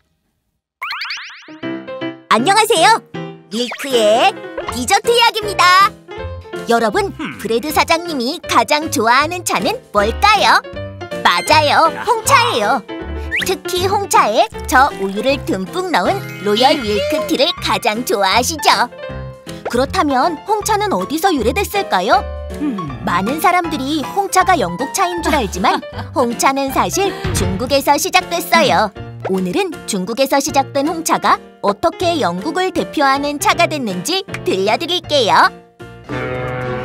안녕하세요. 밀크의 디저트 이야기입니다. 여러분, 브레드 사장님이 가장 좋아하는 차는 뭘까요? 맞아요, 홍차예요. 특히 홍차에 저 우유를 듬뿍 넣은 로열 밀크티를 가장 좋아하시죠? 그렇다면 홍차는 어디서 유래됐을까요? 많은 사람들이 홍차가 영국 차인 줄 알지만 홍차는 사실 중국에서 시작됐어요. 오늘은 중국에서 시작된 홍차가 어떻게 영국을 대표하는 차가 됐는지 들려드릴게요.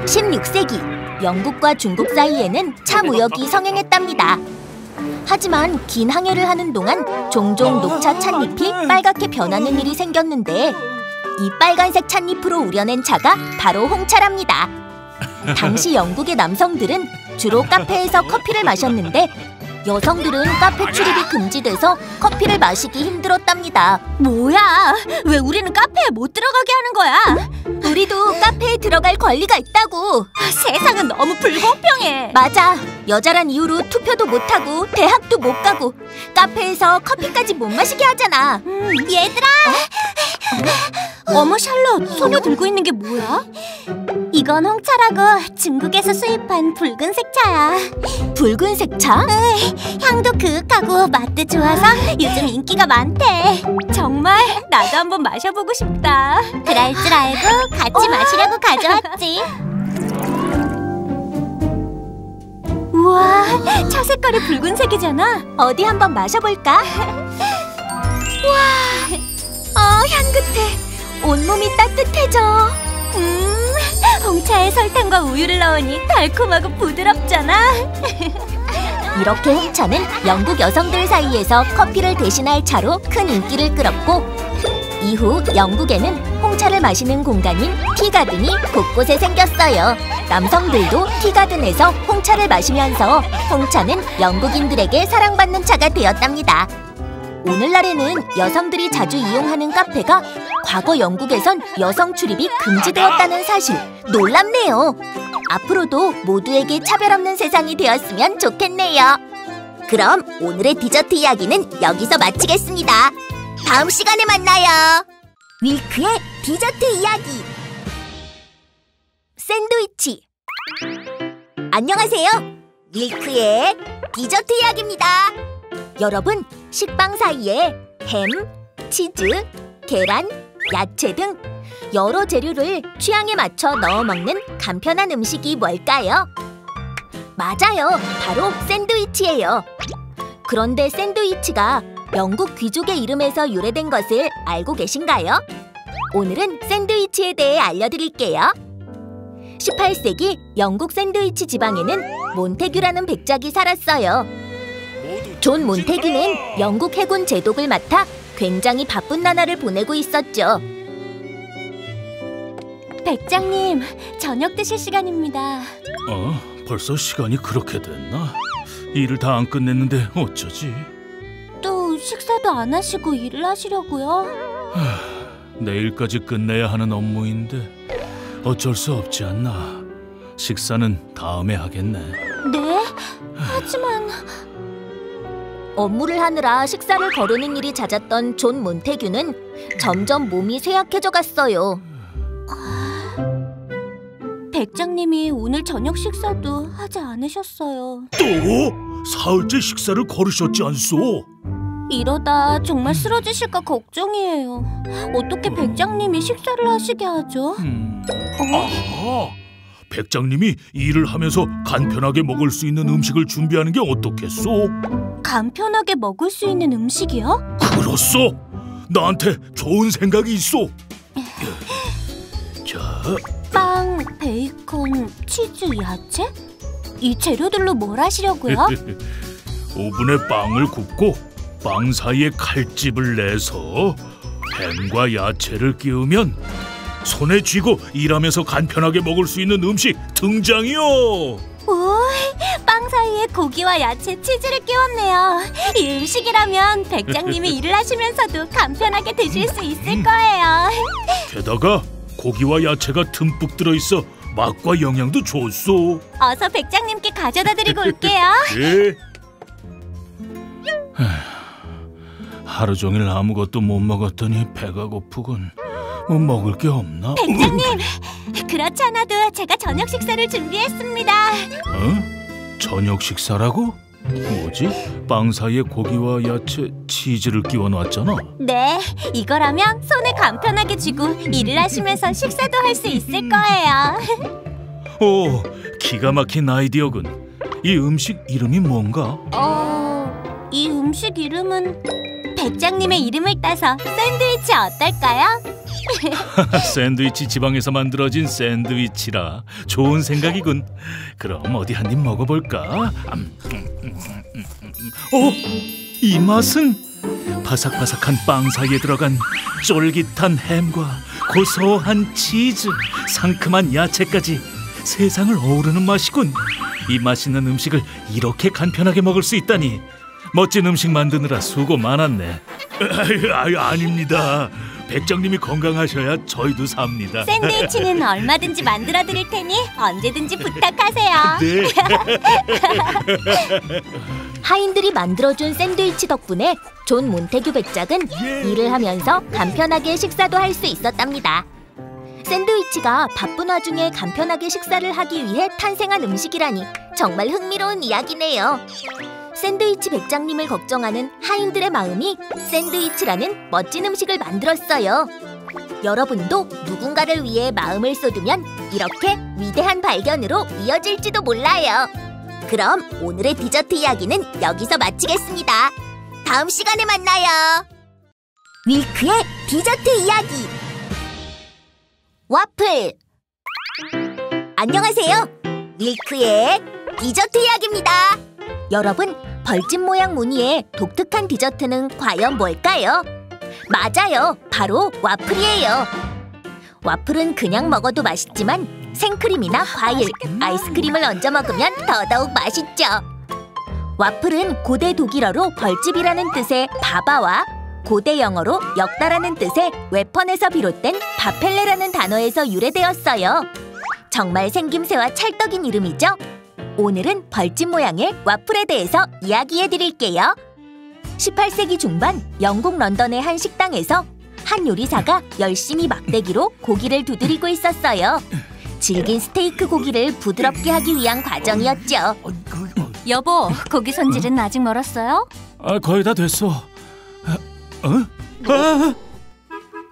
16세기, 영국과 중국 사이에는 차 무역이 성행했답니다. 하지만 긴 항해를 하는 동안 종종 녹차 찻잎이 빨갛게 변하는 일이 생겼는데 이 빨간색 찻잎으로 우려낸 차가 바로 홍차랍니다. 당시 영국의 남성들은 주로 카페에서 커피를 마셨는데 여성들은 카페 출입이 금지돼서 커피를 마시기 힘들었답니다. 뭐야? 왜 우리는 카페에 못 들어가게 하는 거야? 우리도 카페에 들어갈 권리가 있다고. 세상은 너무 불공평해. 맞아. 여자란 이유로 투표도 못하고 대학도 못 가고 카페에서 커피까지 못 마시게 하잖아. 얘들아! 어머, 샬롯, 손에 들고 있는 게 뭐야? 이건 홍차라고 중국에서 수입한 붉은색 차야. 붉은색 차? 향도 그윽하고 맛도 좋아서 요즘 인기가 많대. 정말? 나도 한번 마셔보고 싶다. 그럴 줄 알고 같이 마시려고 가져왔지. 우와, 차 색깔이 붉은색이잖아. 어디 한번 마셔볼까? 향긋해. 온몸이 따뜻해져. 홍차에 설탕과 우유를 넣으니 달콤하고 부드럽잖아. 이렇게 홍차는 영국 여성들 사이에서 커피를 대신할 차로 큰 인기를 끌었고 이후 영국에는 홍차를 마시는 공간인 티가든이 곳곳에 생겼어요. 남성들도 티가든에서 홍차를 마시면서 홍차는 영국인들에게 사랑받는 차가 되었답니다. 오늘날에는 여성들이 자주 이용하는 카페가 과거 영국에선 여성 출입이 금지되었다는 사실, 놀랍네요. 앞으로도 모두에게 차별 없는 세상이 되었으면 좋겠네요. 그럼 오늘의 디저트 이야기는 여기서 마치겠습니다. 다음 시간에 만나요. 밀크의 디저트 이야기. 샌드위치. 안녕하세요. 밀크의 디저트 이야기입니다. 여러분, 식빵 사이에 햄, 치즈, 계란, 야채 등 여러 재료를 취향에 맞춰 넣어 먹는 간편한 음식이 뭘까요? 맞아요, 바로 샌드위치예요. 그런데 샌드위치가 영국 귀족의 이름에서 유래된 것을 알고 계신가요? 오늘은 샌드위치에 대해 알려드릴게요. 18세기 영국 샌드위치 지방에는 몬테규라는 백작이 살았어요. 존 몬테규는 영국 해군 제독을 맡아 굉장히 바쁜 나날을 보내고 있었죠. 백장님, 저녁 드실 시간입니다. 벌써 시간이 그렇게 됐나? 일을 다 안 끝냈는데 어쩌지? 또 식사도 안 하시고 일을 하시려고요? 내일까지 끝내야 하는 업무인데 어쩔 수 없지 않나. 식사는 다음에 하겠네. 네? 하지만... 업무를 하느라 식사를 거르는 일이 잦았던 존 몬테규는 점점 몸이 쇠약해져 갔어요. 백장님이 오늘 저녁 식사도 하지 않으셨어요. 또? 사흘째 식사를 거르셨지 않소? 이러다 정말 쓰러지실까 걱정이에요. 어떻게 백장님이 식사를 하시게 하죠? 아하! 백장님이 일을 하면서 간편하게 먹을 수 있는 음식을 준비하는 게 어떻겠소? 간편하게 먹을 수 있는 음식이요? 그렇소! 나한테 좋은 생각이 있소! 자, 빵, 베이컨, 치즈, 야채? 이 재료들로 뭘 하시려고요? 오븐에 빵을 굽고 빵 사이에 칼집을 내서 햄과 야채를 끼우면 손에 쥐고 일하면서 간편하게 먹을 수 있는 음식 등장이요! 오, 빵 사이에 고기와 야채, 치즈를 끼웠네요. 이 음식이라면 백장님이 일을 하시면서도 간편하게 드실 수 있을 거예요. 게다가 고기와 야채가 듬뿍 들어있어 맛과 영양도 좋소. 어서 백장님께 가져다 드리고 올게요. 예. 하루 종일 아무것도 못 먹었더니 배가 고프군. 뭐 먹을 게 없나? 백장님, 그렇지 않아도 제가 저녁 식사를 준비했습니다. 어? 저녁 식사라고? 뭐지? 빵 사이에 고기와 야채, 치즈를 끼워 놨잖아. 네, 이거라면 손에 간편하게 쥐고 일을 하시면서 식사도 할 수 있을 거예요. 오, 기가 막힌 아이디어군. 이 음식 이름이 뭔가? 이 음식 이름은 백장님의 이름을 따서 샌드위치 어떨까요? 샌드위치 지방에서 만들어진 샌드위치라. 좋은 생각이군. 그럼 어디 한 입 먹어볼까? 이 맛은 바삭바삭한 빵 사이에 들어간 쫄깃한 햄과 고소한 치즈, 상큼한 야채까지 세상을 어우르는 맛이군. 이 맛있는 음식을 이렇게 간편하게 먹을 수 있다니. 멋진 음식 만드느라 수고 많았네. 아닙니다. 백장님이 건강하셔야 저희도 삽니다. 샌드위치는 얼마든지 만들어 드릴 테니 언제든지 부탁하세요. 네. 하인들이 만들어준 샌드위치 덕분에 존 몬테규 백작은 일을 하면서 간편하게 식사도 할 수 있었답니다. 샌드위치가 바쁜 와중에 간편하게 식사를 하기 위해 탄생한 음식이라니 정말 흥미로운 이야기네요. 샌드위치 백장님을 걱정하는 하인들의 마음이 샌드위치라는 멋진 음식을 만들었어요. 여러분도 누군가를 위해 마음을 쏟으면 이렇게 위대한 발견으로 이어질지도 몰라요. 그럼 오늘의 디저트 이야기는 여기서 마치겠습니다. 다음 시간에 만나요. 윌크의 디저트 이야기. 와플. 안녕하세요. 윌크의 디저트 이야기입니다. 여러분, 벌집 모양 무늬의 독특한 디저트는 과연 뭘까요? 맞아요, 바로 와플이에요. 와플은 그냥 먹어도 맛있지만 생크림이나 과일, 아이스크림을 얹어 먹으면 더더욱 맛있죠. 와플은 고대 독일어로 벌집이라는 뜻의 바바와 고대 영어로 엮다라는 뜻의 웨펀에서 비롯된 바펠레라는 단어에서 유래되었어요. 정말 생김새와 찰떡인 이름이죠? 오늘은 벌집 모양의 와플에 대해서 이야기해 드릴게요. 18세기 중반 영국 런던의 한 식당에서 한 요리사가 열심히 막대기로 고기를 두드리고 있었어요. 질긴 스테이크 고기를 부드럽게 하기 위한 과정이었죠. 여보, 고기 손질은 아직 멀었어요? 거의 다 됐어.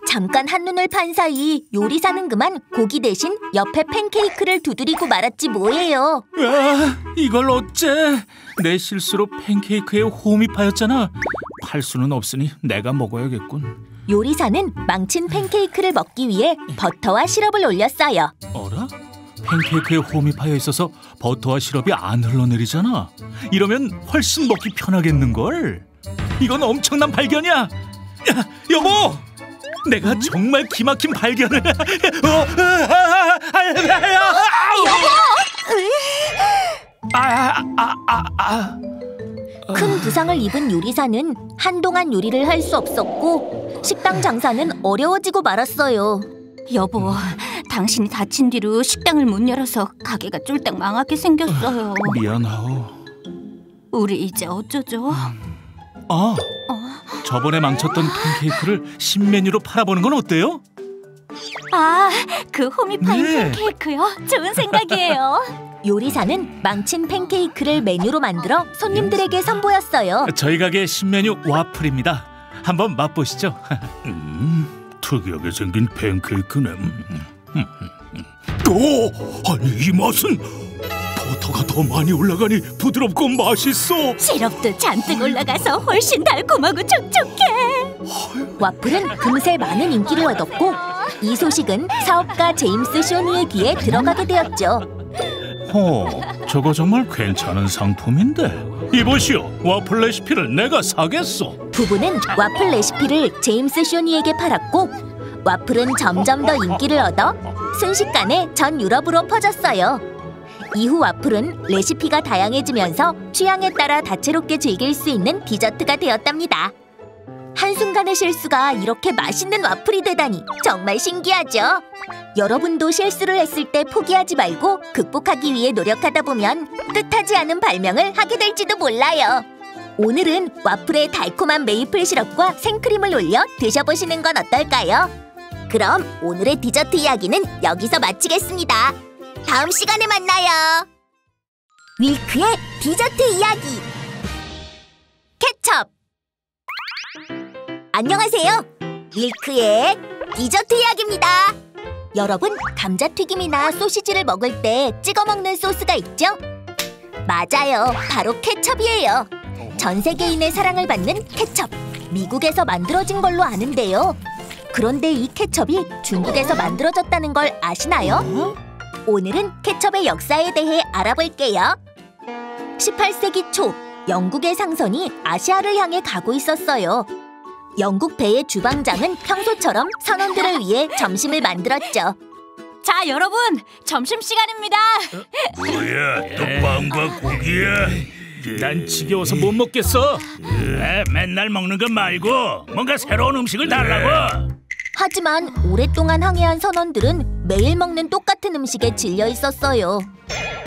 잠깐 한눈을 판 사이 요리사는 그만 고기 대신 옆에 팬케이크를 두드리고 말았지 뭐예요. 이걸 어째? 내 실수로 팬케이크에 홈이 파였잖아. 팔 수는 없으니 내가 먹어야겠군. 요리사는 망친 팬케이크를 먹기 위해 버터와 시럽을 올렸어요. 어라? 팬케이크에 홈이 파여 있어서 버터와 시럽이 안 흘러내리잖아. 이러면 훨씬 먹기 편하겠는걸? 이건 엄청난 발견이야. 야, 여보! 내가 정말 기막힌 발견을. 큰 부상을 입은 요리사는 한동안 요리를 할 수 없었고 식당 장사는 어려워지고 말았어요. 여보, 당신이 다친 뒤로 식당을 못 열어서 가게가 쫄딱 망하게 생겼어요. 미안하오. 우리 이제 어쩌죠? 저번에 망쳤던 팬케이크를 신메뉴로 팔아보는 건 어때요? 아, 그 홈이 파인 네. 팬케이크요? 좋은 생각이에요. 요리사는 망친 팬케이크를 메뉴로 만들어 손님들에게 선보였어요. 저희 가게 신메뉴 와플입니다. 한번 맛보시죠. 특이하게 생긴 팬케이크네. 아니 이 맛은 버터가 더 많이 올라가니 부드럽고 맛있어. 시럽도 잔뜩 올라가서 훨씬 달콤하고 촉촉해. 와플은 금세 많은 인기를 얻었고 이 소식은 사업가 제임스 쇼니의 귀에 들어가게 되었죠. 저거 정말 괜찮은 상품인데. 이보시오, 와플 레시피를 내가 사겠소. 부부는 와플 레시피를 제임스 쇼니에게 팔았고 와플은 점점 더 인기를 얻어 순식간에 전 유럽으로 퍼졌어요. 이후 와플은 레시피가 다양해지면서 취향에 따라 다채롭게 즐길 수 있는 디저트가 되었답니다. 한순간의 실수가 이렇게 맛있는 와플이 되다니 정말 신기하죠? 여러분도 실수를 했을 때 포기하지 말고 극복하기 위해 노력하다 보면 뜻하지 않은 발명을 하게 될지도 몰라요. 오늘은 와플에 달콤한 메이플 시럽과 생크림을 올려 드셔보시는 건 어떨까요? 그럼 오늘의 디저트 이야기는 여기서 마치겠습니다. 다음 시간에 만나요. 밀크의 디저트 이야기. 케첩. 안녕하세요. 밀크의 디저트 이야기입니다. 여러분, 감자튀김이나 소시지를 먹을 때 찍어 먹는 소스가 있죠? 맞아요. 바로 케첩이에요. 전 세계인의 사랑을 받는 케첩. 미국에서 만들어진 걸로 아는데요. 그런데 이 케첩이 중국에서 만들어졌다는 걸 아시나요? 오늘은 케첩의 역사에 대해 알아볼게요. 18세기 초, 영국의 상선이 아시아를 향해 가고 있었어요. 영국 배의 주방장은 평소처럼 선원들을 위해 점심을 만들었죠. 자, 여러분, 점심시간입니다. 뭐야, 또 빵과 고기야? 난 지겨워서 못 먹겠어. 맨날 먹는 거 말고 뭔가 새로운 음식을 달라고. 하지만 오랫동안 항해한 선원들은 매일 먹는 똑같은 음식에 질려 있었어요.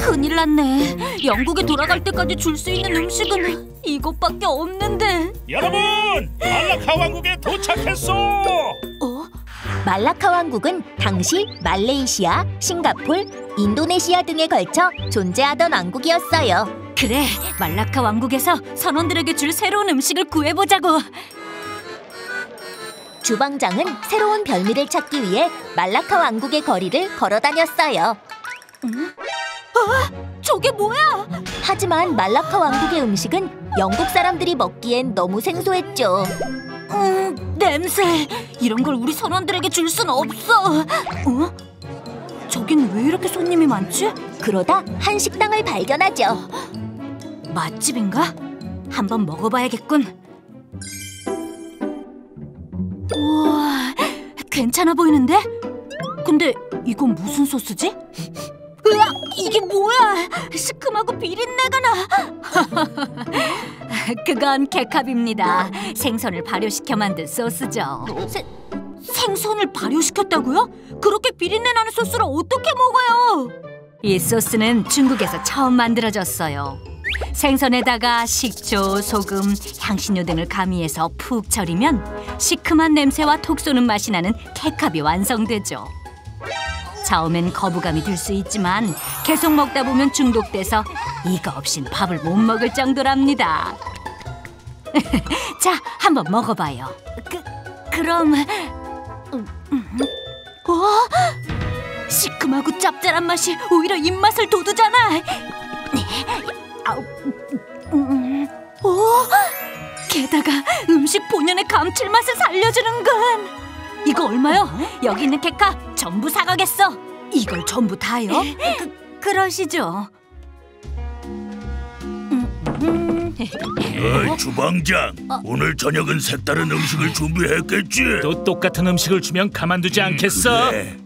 큰일 났네. 영국에 돌아갈 때까지 줄 수 있는 음식은 이것밖에 없는데. 여러분, 말라카 왕국에 도착했어. 말라카 왕국은 당시 말레이시아, 싱가폴, 인도네시아 등에 걸쳐 존재하던 왕국이었어요. 그래, 말라카 왕국에서 선원들에게 줄 새로운 음식을 구해보자고. 주방장은 새로운 별미를 찾기 위해 말라카 왕국의 거리를 걸어 다녔어요. 저게 뭐야? 하지만 말라카 왕국의 음식은 영국 사람들이 먹기엔 너무 생소했죠. 냄새. 이런 걸 우리 선원들에게 줄 순 없어. 저긴 왜 이렇게 손님이 많지? 그러다 한 식당을 발견하죠. 맛집인가? 한번 먹어봐야겠군. 우와, 괜찮아 보이는데? 근데 이건 무슨 소스지? 으악, 이게 뭐야? 시큼하고 비린내가 나. 그건 케캅입니다. 생선을 발효시켜 만든 소스죠. 생선을 발효시켰다고요? 그렇게 비린내 나는 소스를 어떻게 먹어요? 이 소스는 중국에서 처음 만들어졌어요. 생선에다가 식초, 소금, 향신료 등을 가미해서 푹 절이면 시큼한 냄새와 톡 쏘는 맛이 나는 케캅이 완성되죠. 처음엔 거부감이 들 수 있지만 계속 먹다 보면 중독돼서 이거 없인 밥을 못 먹을 정도랍니다. 자, 한번 먹어봐요. 그럼... 시큼하고 짭짤한 맛이 오히려 입맛을 돋우잖아. 게다가 음식 본연의 감칠맛을 살려주는군. 이거 얼마요? 여기 있는 케캅 전부 사가겠어. 이걸 전부 다요? 그러시죠. 주방장, 오늘 저녁은 색다른 음식을 준비했겠지? 또 똑같은 음식을 주면 가만두지 않겠어. 그래.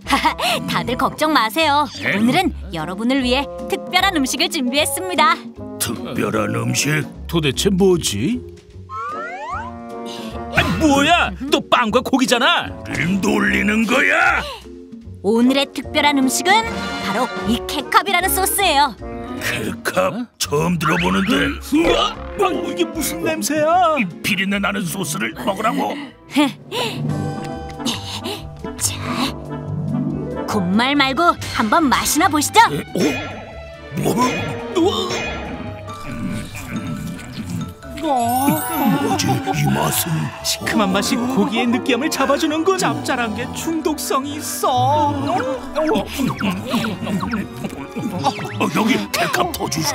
다들 걱정 마세요. 오늘은 여러분을 위해 특별한 음식을 준비했습니다. 특별한 음식? 도대체 뭐지? 뭐야? 또 빵과 고기잖아. 림 돌리는 거야? 오늘의 특별한 음식은 바로 이 케캅이라는 소스예요. 케캅? 처음 들어보는데. 이게 무슨 냄새야? 이 비린내 나는 소스를 먹으라고. 자, 곤말 말고 한번 맛이나 보시죠. 뭐지 이 맛은? 시큼한 맛이 고기의 느끼함을 잡아주는군. 짭짤한 게 중독성이 있어. 여기 케캅 더 주소.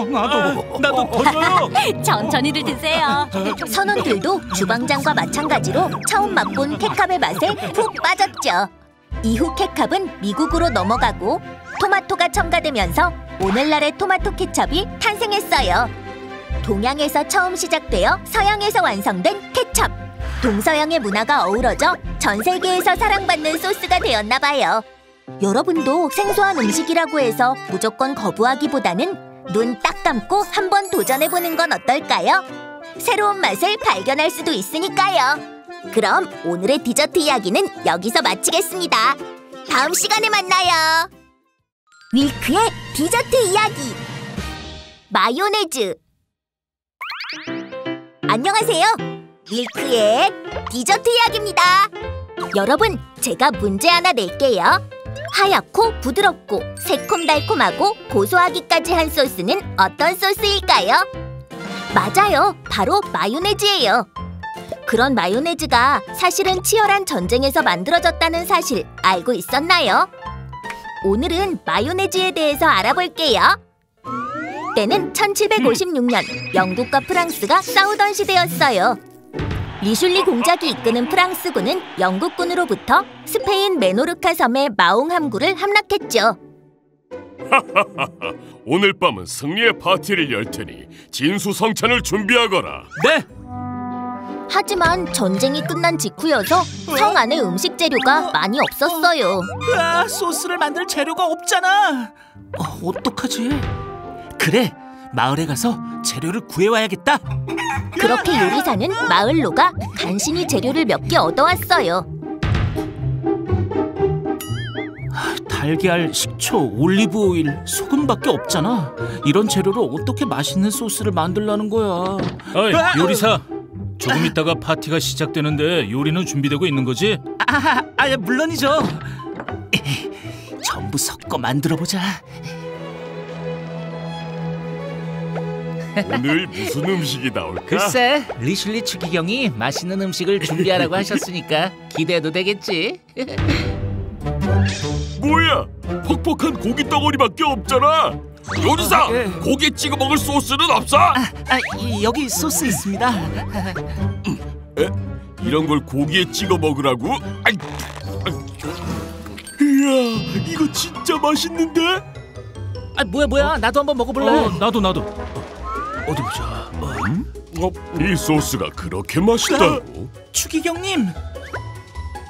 나도 더 줘요. 천천히들 드세요. 선원들도 주방장과 마찬가지로 처음 맛본 케캅의 맛에 푹 빠졌죠. 이후 케캅은 미국으로 넘어가고 토마토가 첨가되면서 오늘날의 토마토 케첩이 탄생했어요. 동양에서 처음 시작되어 서양에서 완성된 케첩. 동서양의 문화가 어우러져 전 세계에서 사랑받는 소스가 되었나 봐요. 여러분도 생소한 음식이라고 해서 무조건 거부하기보다는 눈 딱 감고 한번 도전해보는 건 어떨까요? 새로운 맛을 발견할 수도 있으니까요. 그럼 오늘의 디저트 이야기는 여기서 마치겠습니다. 다음 시간에 만나요. 윌크의 디저트 이야기. 마요네즈. 안녕하세요. 윌크의 디저트 이야기입니다. 여러분, 제가 문제 하나 낼게요. 하얗고 부드럽고 새콤달콤하고 고소하기까지 한 소스는 어떤 소스일까요? 맞아요. 바로 마요네즈예요. 그런 마요네즈가 사실은 치열한 전쟁에서 만들어졌다는 사실 알고 있었나요? 오늘은 마요네즈에 대해서 알아볼게요. 때는 1756년 영국과 프랑스가 싸우던 시대였어요. 리슐리 공작이 이끄는 프랑스군은 영국군으로부터 스페인 메노르카 섬의 마옹 함구를 함락했죠. 오늘 밤은 승리의 파티를 열 테니 진수성찬을 준비하거라. 네. 하지만 전쟁이 끝난 직후여서 성 안에 음식 재료가 많이 없었어요. 소스를 만들 재료가 없잖아. 어떡하지? 그래, 마을에 가서 재료를 구해와야겠다. 그렇게 요리사는 마을로 가 간신히 재료를 몇 개 얻어왔어요. 달걀, 식초, 올리브 오일, 소금밖에 없잖아. 이런 재료로 어떻게 맛있는 소스를 만들라는 거야? 어이, 요리사. 조금 있다가 파티가 시작되는데 요리는 준비되고 있는 거지? 물론이죠. 전부 섞어 만들어보자. 오늘 무슨 음식이 나올까? 글쎄, 리슐리 추기경이 맛있는 음식을 준비하라고 하셨으니까 기대해도 되겠지. 뭐야? 퍽퍽한 고기 덩어리밖에 없잖아. 요리사, 고기 찍어 먹을 소스는 없어? 여기 소스 있습니다. 이런 걸 고기에 찍어 먹으라고? 이야, 이거 진짜 맛있는데? 뭐야? 나도 한번 먹어볼래. 나도. 어디 보자. 이 소스가 그렇게 맛있다고? 추기경님.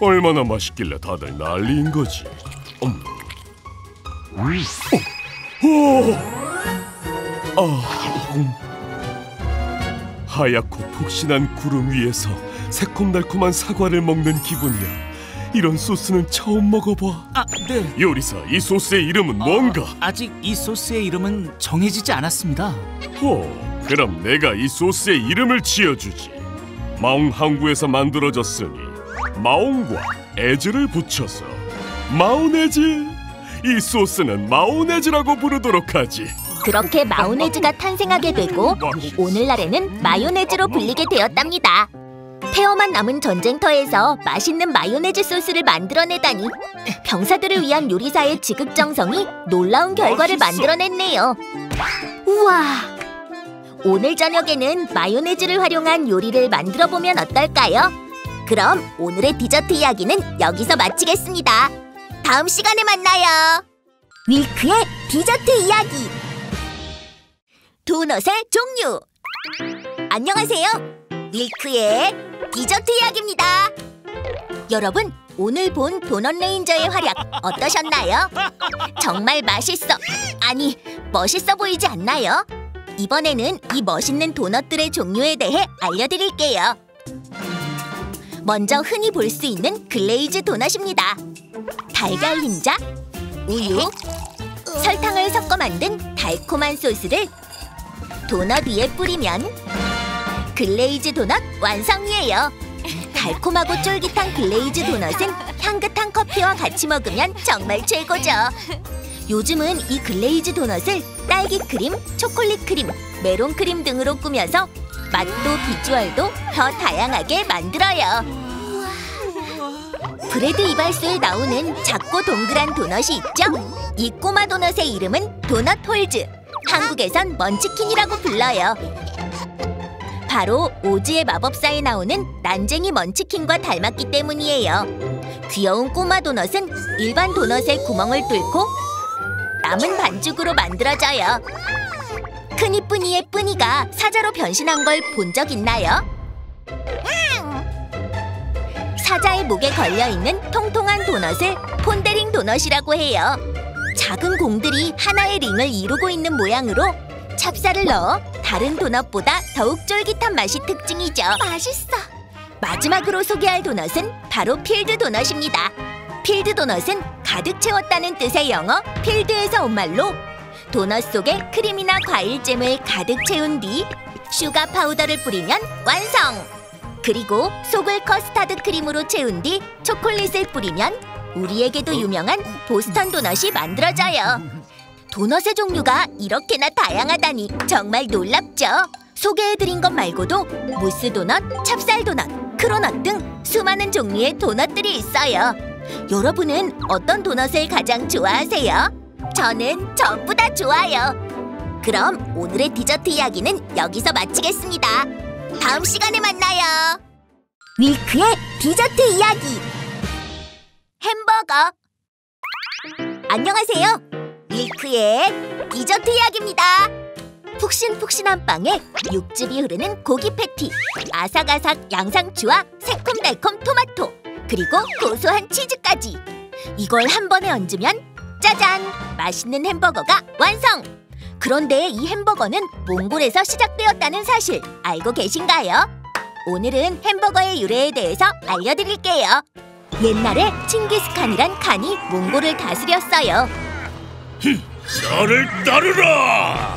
얼마나 맛있길래 다들 난리인 거지? 하얗고 푹신한 구름 위에서 새콤달콤한 사과를 먹는 기분이야. 이런 소스는 처음 먹어봐. 네. 요리사, 이 소스의 이름은 뭔가? 아직 이 소스의 이름은 정해지지 않았습니다. 그럼 내가 이 소스의 이름을 지어주지. 마옹 항구에서 만들어졌으니 마옹과 에즈를 붙여서 마오네즈. 이 소스는 마오네즈라고 부르도록 하지. 그렇게 마요네즈가 탄생하게 되고 오늘날에는 마요네즈로 불리게 되었답니다. 폐허만 남은 전쟁터에서 맛있는 마요네즈 소스를 만들어내다니 병사들을 위한 요리사의 지극정성이 놀라운 결과를 만들어냈네요. 우와! 오늘 저녁에는 마요네즈를 활용한 요리를 만들어보면 어떨까요? 그럼 오늘의 디저트 이야기는 여기서 마치겠습니다. 다음 시간에 만나요. 윌크의 디저트 이야기. 도넛의 종류. 안녕하세요. 윌크의 디저트 이야기입니다. 여러분, 오늘 본 도넛 레인저의 활약 어떠셨나요? 정말 멋있어 보이지 않나요? 이번에는 이 멋있는 도넛들의 종류에 대해 알려드릴게요. 먼저 흔히 볼 수 있는 글레이즈 도넛입니다. 달걀 흰자, 우유, 설탕을 섞어 만든 달콤한 소스를 도넛 위에 뿌리면 글레이즈 도넛 완성이에요. 달콤하고 쫄깃한 글레이즈 도넛은 향긋한 커피와 같이 먹으면 정말 최고죠. 요즘은 이 글레이즈 도넛을 딸기 크림, 초콜릿 크림, 메론 크림 등으로 꾸며서 맛도 비주얼도 더 다양하게 만들어요. 브레드 이발소에 나오는 작고 동그란 도넛이 있죠? 이 꼬마 도넛의 이름은 도넛 홀즈, 한국에선 먼치킨이라고 불러요. 바로 오즈의 마법사에 나오는 난쟁이 먼치킨과 닮았기 때문이에요. 귀여운 꼬마 도넛은 일반 도넛의 구멍을 뚫고 남은 반죽으로 만들어져요. 크니뿌니의 뿌니가 사자로 변신한 걸 본 적 있나요? 사자의 목에 걸려있는 통통한 도넛을 폰데링 도넛이라고 해요. 작은 공들이 하나의 링을 이루고 있는 모양으로 찹쌀을 넣어 다른 도넛보다 더욱 쫄깃한 맛이 특징이죠. 맛있어. 마지막으로 소개할 도넛은 바로 필드 도넛입니다. 필드 도넛은 가득 채웠다는 뜻의 영어 필드에서 온 말로 도넛 속에 크림이나 과일잼을 가득 채운 뒤 슈가 파우더를 뿌리면 완성! 그리고 속을 커스타드 크림으로 채운 뒤 초콜릿을 뿌리면 우리에게도 유명한 보스턴 도넛이 만들어져요. 도넛의 종류가 이렇게나 다양하다니 정말 놀랍죠? 소개해드린 것 말고도 무스 도넛, 찹쌀 도넛, 크로넛 등 수많은 종류의 도넛들이 있어요. 여러분은 어떤 도넛을 가장 좋아하세요? 저는 전부 다 좋아요. 그럼 오늘의 디저트 이야기는 여기서 마치겠습니다. 다음 시간에 만나요. 밀크의 디저트 이야기. 햄버거. 안녕하세요. 밀크의 디저트 이야기입니다. 푹신푹신한 빵에 육즙이 흐르는 고기 패티, 아삭아삭 양상추와 새콤달콤 토마토, 그리고 고소한 치즈까지. 이걸 한 번에 얹으면 짜잔! 맛있는 햄버거가 완성! 그런데 이 햄버거는 몽골에서 시작되었다는 사실 알고 계신가요? 오늘은 햄버거의 유래에 대해서 알려드릴게요. 옛날에 칭기스칸이란 칸이 몽골을 다스렸어요. 나를 따르라!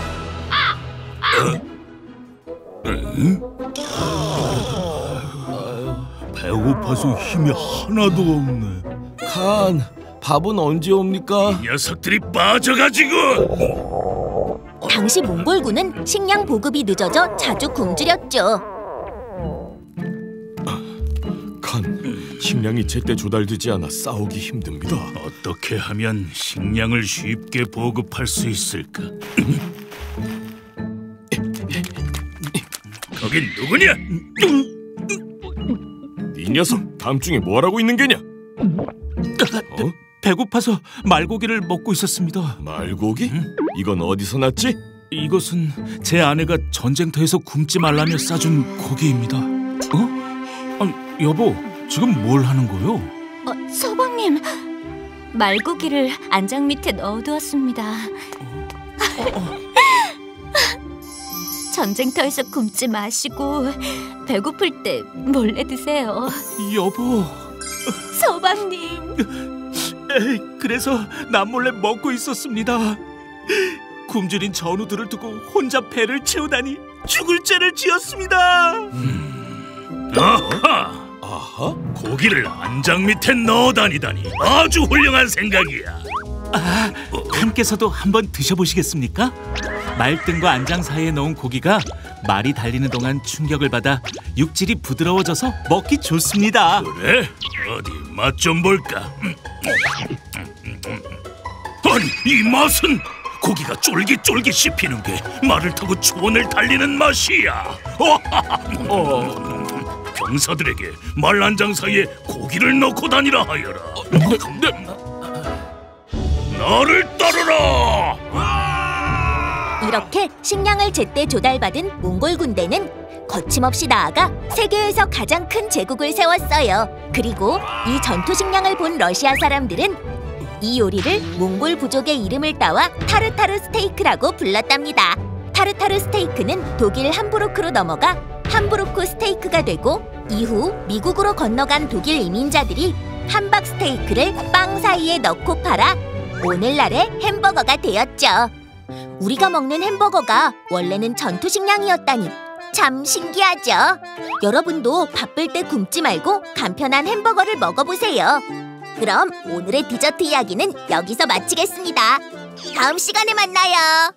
배고파서 힘이 하나도 없네. 칸, 밥은 언제 옵니까? 녀석들이 빠져가지고! 당시 몽골군은 식량 보급이 늦어져 자주 굶주렸죠. 칸, 식량이 제때 조달되지 않아 싸우기 힘듭니다. 어떻게 하면 식량을 쉽게 보급할 수 있을까? 거긴 누구냐? 이 녀석, 담중에 뭘 하고 있는 게냐? 배고파서 말고기를 먹고 있었습니다. 말고기? 이건 어디서 났지? 이것은 제 아내가 전쟁터에서 굶지 말라며 싸준 고기입니다. 아니, 여보, 지금 뭘 하는 거요? 서방님, 말고기를 안장 밑에 넣어두었습니다. 전쟁터에서 굶지 마시고 배고플 때 몰래 드세요. 여보. 서방님. 그래서 남몰래 먹고 있었습니다. 굶주린 전우들을 두고 혼자 배를 채우다니 죽을 죄를 지었습니다. 아하, 고기를 안장 밑에 넣어 다니다니 아주 훌륭한 생각이야. 칸께서도 한번 드셔보시겠습니까? 말등과 안장 사이에 넣은 고기가 말이 달리는 동안 충격을 받아 육질이 부드러워져서 먹기 좋습니다. 그래? 어디 맛 좀 볼까? 아니, 이 맛은 고기가 쫄깃쫄깃 씹히는 게 말을 타고 초원을 달리는 맛이야. 병사들에게 말 안장 사이에 고기를 넣고 다니라 하여라. 나를 따르라. 이렇게 식량을 제때 조달받은 몽골 군대는 거침없이 나아가 세계에서 가장 큰 제국을 세웠어요. 그리고 이 전투 식량을 본 러시아 사람들은 이 요리를 몽골 부족의 이름을 따와 타르타르 스테이크라고 불렀답니다. 타르타르 스테이크는 독일 함부르크로 넘어가 함부르크 스테이크가 되고, 이후 미국으로 건너간 독일 이민자들이 함박 스테이크를 빵 사이에 넣고 팔아 오늘날의 햄버거가 되었죠. 우리가 먹는 햄버거가 원래는 전투 식량이었다니 참 신기하죠? 여러분도 바쁠 때 굶지 말고 간편한 햄버거를 먹어보세요. 그럼 오늘의 디저트 이야기는 여기서 마치겠습니다. 다음 시간에 만나요.